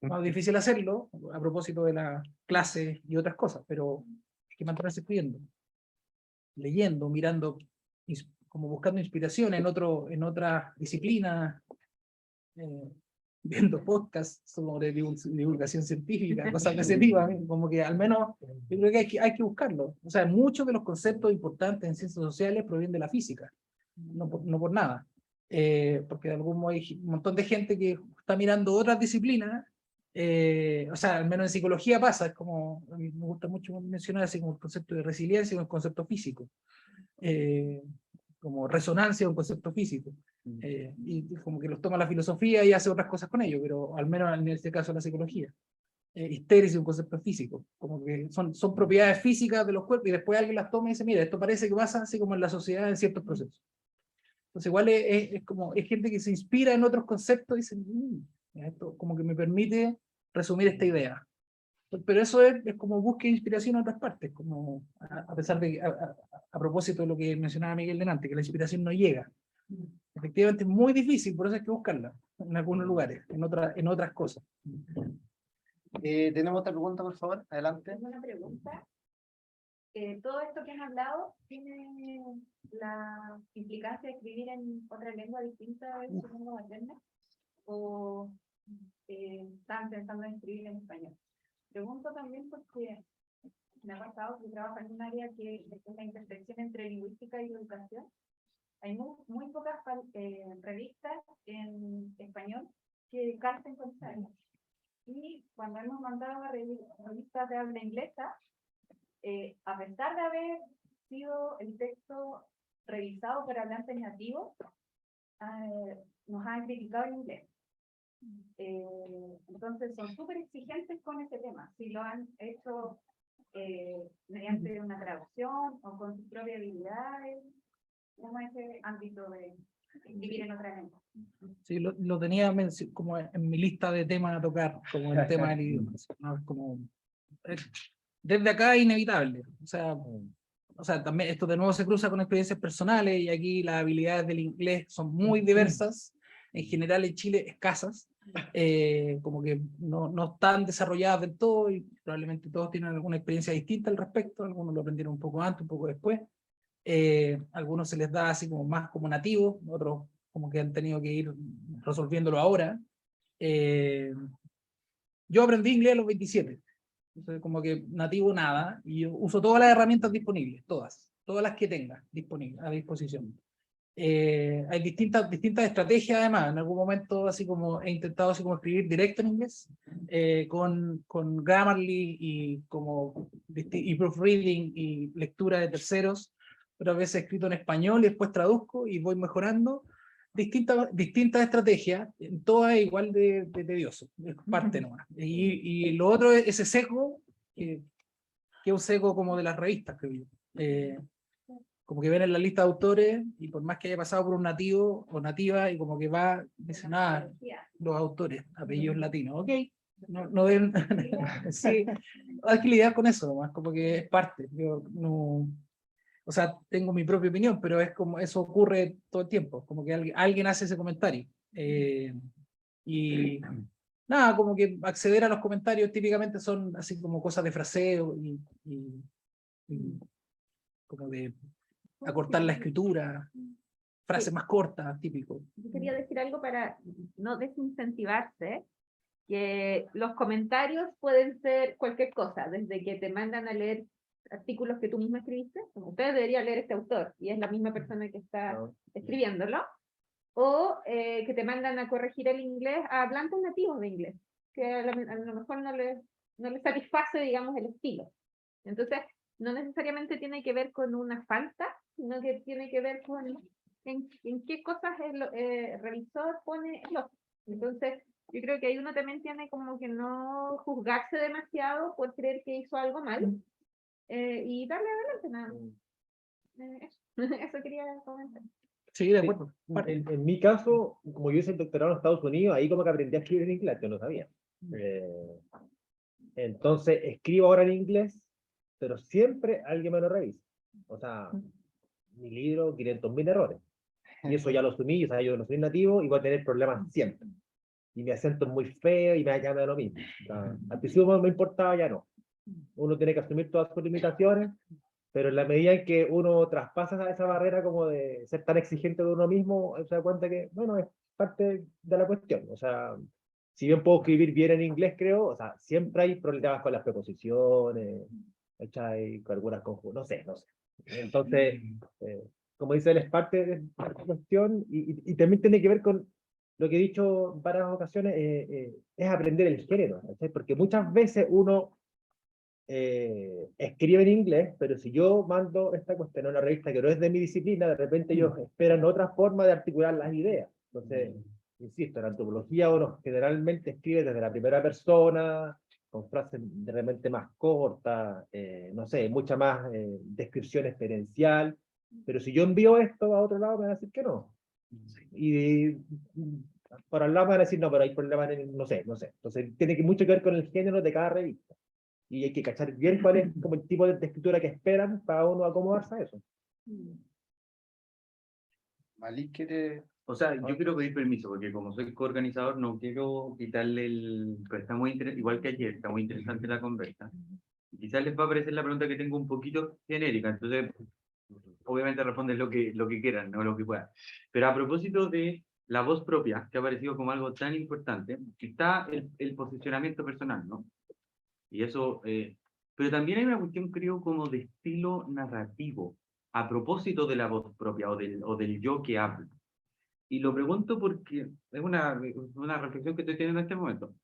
más difícil hacerlo a propósito de la clase y otras cosas, pero hay que mantenerse escribiendo. leyendo, mirando, como buscando inspiración en otras disciplinas, viendo podcasts sobre divulgación científica, cosas de ese tipo, como que al menos yo creo que hay que buscarlo. O sea, muchos de los conceptos importantes en ciencias sociales provienen de la física, no por nada. Porque de algún modo hay un montón de gente que está mirando otras disciplinas, o sea, al menos en psicología pasa, es como, a mí me gusta mucho mencionar así como el concepto de resiliencia y un concepto físico, como resonancia un concepto físico, y como que los toma la filosofía y hace otras cosas con ellos, pero al menos en este caso la psicología. Histéresis es un concepto físico, como que son propiedades físicas de los cuerpos y después alguien las toma y dice, mira, esto parece que pasa así como en la sociedad en ciertos procesos. Entonces igual es gente que se inspira en otros conceptos y dice, esto como que me permite resumir esta idea. Pero eso es como busque inspiración en otras partes, como a pesar de, a propósito de lo que mencionaba Miguel delante, que la inspiración no llega. Efectivamente es muy difícil, por eso hay que buscarla en algunos lugares, en otras cosas. Tenemos otra pregunta, por favor, adelante. Tengo una pregunta. Todo esto que han hablado tiene la implicancia de escribir en otra lengua distinta de su lengua materna, o están pensando en escribir en español. Pregunto también porque me ha pasado que trabajo en un área que es la intersección entre lingüística y educación. Hay muy pocas revistas en español que calcen con esa área. Y cuando hemos mandado a revistas de habla inglesa, a pesar de haber sido el texto revisado por hablantes nativos, nos han criticado en inglés. Entonces son súper exigentes con ese tema. Si lo han hecho mediante una traducción o con sus propias habilidades, como ese ámbito de vivir en otra lengua. Sí, lo tenía como en mi lista de temas a tocar, como el tema del idioma, ¿no? Como, desde acá es inevitable. O sea, también esto de nuevo se cruza con experiencias personales y aquí las habilidades del inglés son muy diversas, en general en Chile escasas, como que no están desarrolladas del todo y probablemente todos tienen alguna experiencia distinta al respecto, algunos lo aprendieron un poco antes, un poco después, algunos se les da así como más como nativo, otros como que han tenido que ir resolviéndolo ahora. Yo aprendí inglés a los 27, entonces como que nativo nada, y yo uso todas las herramientas disponibles, todas las que tenga disponibles, a disposición. Hay distintas estrategias además, en algún momento así como he intentado así como escribir directo en inglés, con Grammarly y proofreading y lectura de terceros, pero a veces escrito en español y después traduzco y voy mejorando. Distintas estrategias, todas igual de tedioso, es parte nomás. Y lo otro es ese sesgo, que es un sesgo como de las revistas, creo yo. Como que ven en la lista de autores y por más que haya pasado por un nativo o nativa y como que va, dice nada, los autores, apellidos latinos, ok, no ven, sí, hay que lidiar con eso nomás, como que es parte, yo no, o sea, tengo mi propia opinión, pero es como eso ocurre todo el tiempo, como que alguien hace ese comentario, y nada, como que acceder a los comentarios típicamente son así como cosas de fraseo y como de acortar la escritura, frases más cortas, típico. Yo quería decir algo para no desincentivarse, que los comentarios pueden ser cualquier cosa, desde que te mandan a leer artículos que tú mismo escribiste, como usted debería leer este autor, y es la misma persona que está escribiéndolo, o que te mandan a corregir el inglés a hablantes nativos de inglés, que a lo mejor no les satisface, digamos, el estilo. Entonces, no necesariamente tiene que ver con una falta, sino que tiene que ver con en qué cosas el revisor pone el ojo. Entonces, yo creo que ahí uno también tiene como que no juzgarse demasiado por creer que hizo algo mal, y darle adelante nada más. Eso quería comentar. Sí, de acuerdo. En mi caso, como yo hice el doctorado en Estados Unidos, ahí como que aprendí a escribir en inglés, yo no sabía. Entonces, escribo ahora en inglés, pero siempre alguien me lo revisa. O sea, mi libro, 500.000 errores. Y eso ya lo asumí, o sea, yo no soy nativo y voy a tener problemas siempre. Y mi acento es muy feo y ya me da lo mismo. O sea, al principio me importaba, ya no. Uno tiene que asumir todas sus limitaciones pero en la medida en que uno traspasa esa barrera como de ser tan exigente de uno mismo, se da cuenta que, bueno, es parte de la cuestión. O sea, si bien puedo escribir bien en inglés, creo, o sea, siempre hay problemas con las preposiciones, ¿cachai? Con algunas conjugaciones, no sé. Entonces, como dice él, es parte de la cuestión y también tiene que ver con lo que he dicho en varias ocasiones, es aprender el género, ¿cachai? Porque muchas veces uno escribe en inglés, pero si yo mando esta cuestión a una revista que no es de mi disciplina, de repente ellos esperan otra forma de articular las ideas. Entonces, insisto, en antropología uno generalmente escribe desde la primera persona, con frases de repente más cortas, no sé, mucha más descripción experiencial, pero si yo envío esto a otro lado me van a decir que no. Y por al lado me van a decir no, pero hay problemas en, no sé. Entonces tiene que mucho que ver con el género de cada revista. Y hay que cachar bien cuál es como el tipo de escritura que esperan para uno acomodarse a eso. Malik quiere... O sea, yo quiero pedir permiso, porque como soy coorganizador, no quiero quitarle el... Pero está muy igual que ayer, está muy interesante la conversa. Quizás les va a parecer la pregunta que tengo un poquito genérica, entonces obviamente responden lo que quieran, no lo que puedan. Pero a propósito de la voz propia, que ha aparecido como algo tan importante, está el posicionamiento personal, ¿no? Y eso, pero también hay una cuestión, creo, como de estilo narrativo, a propósito de la voz propia o del yo que habla. Y lo pregunto porque es una reflexión que estoy teniendo en este momento.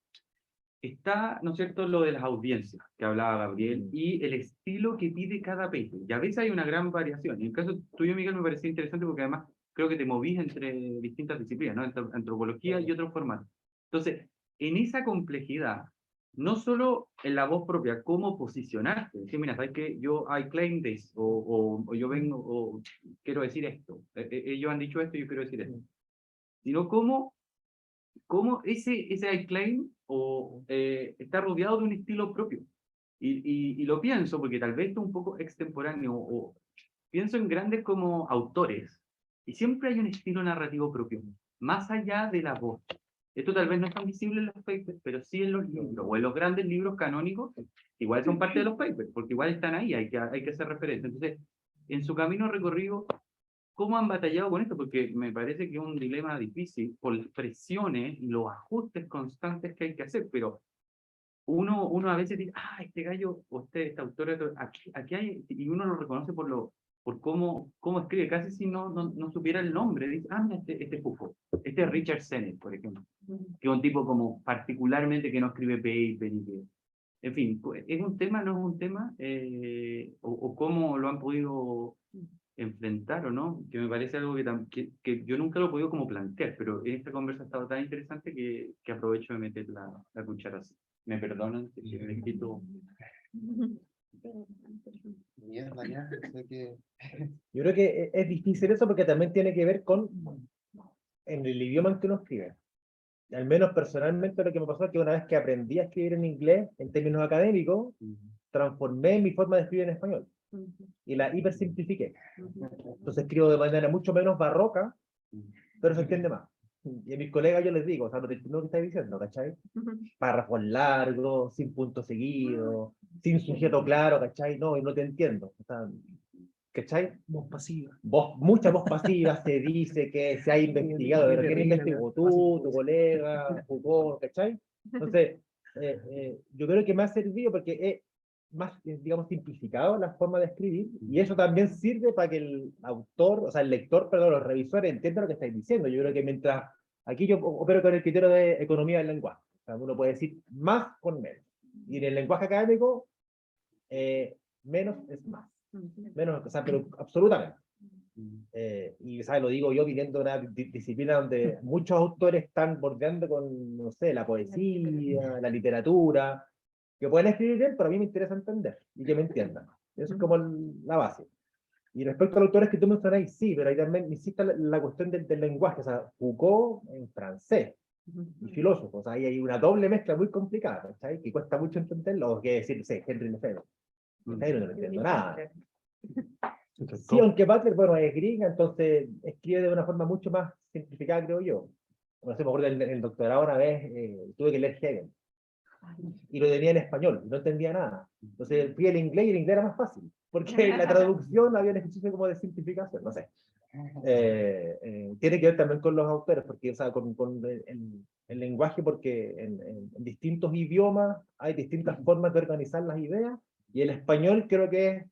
Está, ¿no es cierto?, lo de las audiencias que hablaba Gabriel y el estilo que pide cada paper. Y a veces hay una gran variación. En el caso tuyo, Miguel, me parecía interesante porque además creo que te movís entre distintas disciplinas, ¿no? Entre antropología y otros formatos. Entonces, en esa complejidad, no solo en la voz propia, cómo posicionarte. Decir, mira, ¿sabes qué? I claim this, o yo vengo, o quiero decir esto. Ellos han dicho esto, yo quiero decir esto. Sino cómo ese I claim está rodeado de un estilo propio. Y lo pienso porque tal vez esto es un poco extemporáneo, o pienso en grandes como autores, y siempre hay un estilo narrativo propio, más allá de la voz. Esto tal vez no es tan visible en los papers, pero sí en los libros, o en los grandes libros canónicos, igual son parte de los papers, porque igual están ahí, hay que hacer referencia. Entonces, en su camino recorrido, ¿cómo han batallado con esto? Porque me parece que es un dilema difícil por las presiones y los ajustes constantes que hay que hacer, pero uno a veces dice, este gallo, o este autor, aquí hay, y uno lo reconoce por cómo escribe, casi si no supiera el nombre, dice, mira, este es Foucault, este es Richard Sennett, por ejemplo, que es un tipo como particularmente que no escribe paper y que, en fin, ¿es un tema, no es un tema? O cómo lo han podido enfrentar o no, que me parece algo que yo nunca lo he podido como plantear, pero en esta conversa ha estado tan interesante que aprovecho de meter la cuchara así. Me perdonan si les quito. Mierda, ya, sé que... Yo creo que es difícil eso porque también tiene que ver con en el idioma en que uno escribe. Al menos personalmente lo que me pasó es que una vez que aprendí a escribir en inglés, en términos académicos, transformé mi forma de escribir en español. Y la hipersimplifiqué. Entonces escribo de manera mucho menos barroca, pero se entiende más. Y a mis colegas yo les digo, o sea, no te entiendo lo que estás diciendo, ¿cachai? Párrafos largos, sin punto seguido, sin sujeto claro, ¿cachai? No, y no te entiendo. O sea, ¿cachai? Voz pasiva. Mucha voz pasiva, se dice que se ha investigado, pero ¿quién investigó? Tú, tu colega, Foucault, ¿cachai? Entonces, yo creo que me ha servido porque es más, digamos, simplificado la forma de escribir, y eso también sirve para que el autor, o sea, el lector, perdón, los revisores entiendan lo que estáis diciendo. Yo creo que mientras, aquí yo opero con el criterio de economía del lenguaje, o sea, uno puede decir más con menos, y en el lenguaje académico, menos es más. Menos, o sea, pero absolutamente. Y ¿sabes? Lo digo yo viniendo de una disciplina donde muchos autores están bordeando con, no sé, la poesía, la literatura, que pueden escribir bien, pero a mí me interesa entender y que me entiendan. Eso es como la base. Y respecto a los autores que tú mencionáis, sí, pero ahí también insiste la cuestión del lenguaje, o sea, Foucault en francés, y filósofos, o sea, ahí hay una doble mezcla muy complicada, ¿sabes? Que cuesta mucho entenderlo, o que decir, sé, Henry Lefebvre. Lefebvre no entiendo nada. Sí, aunque Butler, bueno, es gringa, entonces escribe de una forma mucho más simplificada, creo yo. No sé, me acuerdo en el doctorado una vez tuve que leer Hegel. Y lo tenía en español, y no entendía nada. Entonces fui al inglés y el inglés era más fácil. porque la traducción había un ejercicio como de simplificación, no sé. Tiene que ver también con los autores, porque, o sea, con el lenguaje, porque en distintos idiomas hay distintas formas de organizar las ideas, y el español creo que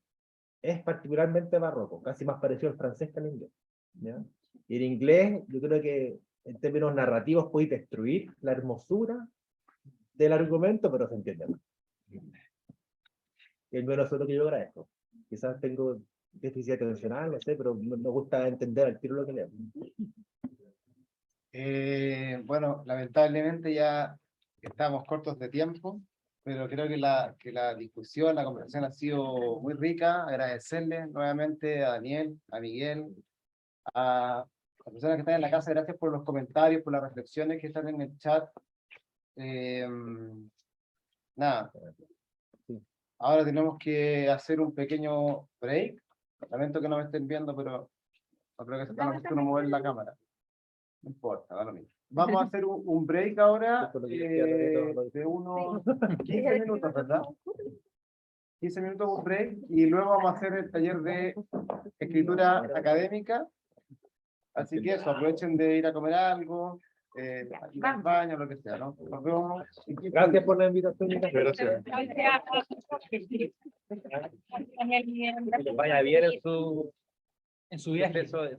es particularmente barroco, casi más parecido al francés que al inglés, ¿ya? Y en inglés, yo creo que en términos narrativos puede destruir la hermosura del argumento, pero se entiende más. Y al menos eso es lo que yo agradezco. Quizás tengo déficit atencional, no sé, pero me gusta entender al tiro lo que leo. Bueno, lamentablemente ya estamos cortos de tiempo, pero creo que la discusión, la conversación ha sido muy rica. Agradecerle nuevamente a Daniel, a Miguel, a las personas que están en la casa. Gracias por los comentarios, por las reflexiones que están en el chat. Nada. Ahora tenemos que hacer un pequeño break. Lamento que no me estén viendo, pero no creo que se están haciendo mover la cámara. No importa, da lo mismo. Vamos a hacer un break ahora de unos 15 minutos, ¿verdad? 15 minutos un break y luego vamos a hacer el taller de escritura académica. Así que eso, aprovechen de ir a comer algo, ir al baño, lo que sea, ¿no? Nos vemos. Gracias por la invitación. Gracias. Que les vaya bien en su En su viaje. proceso de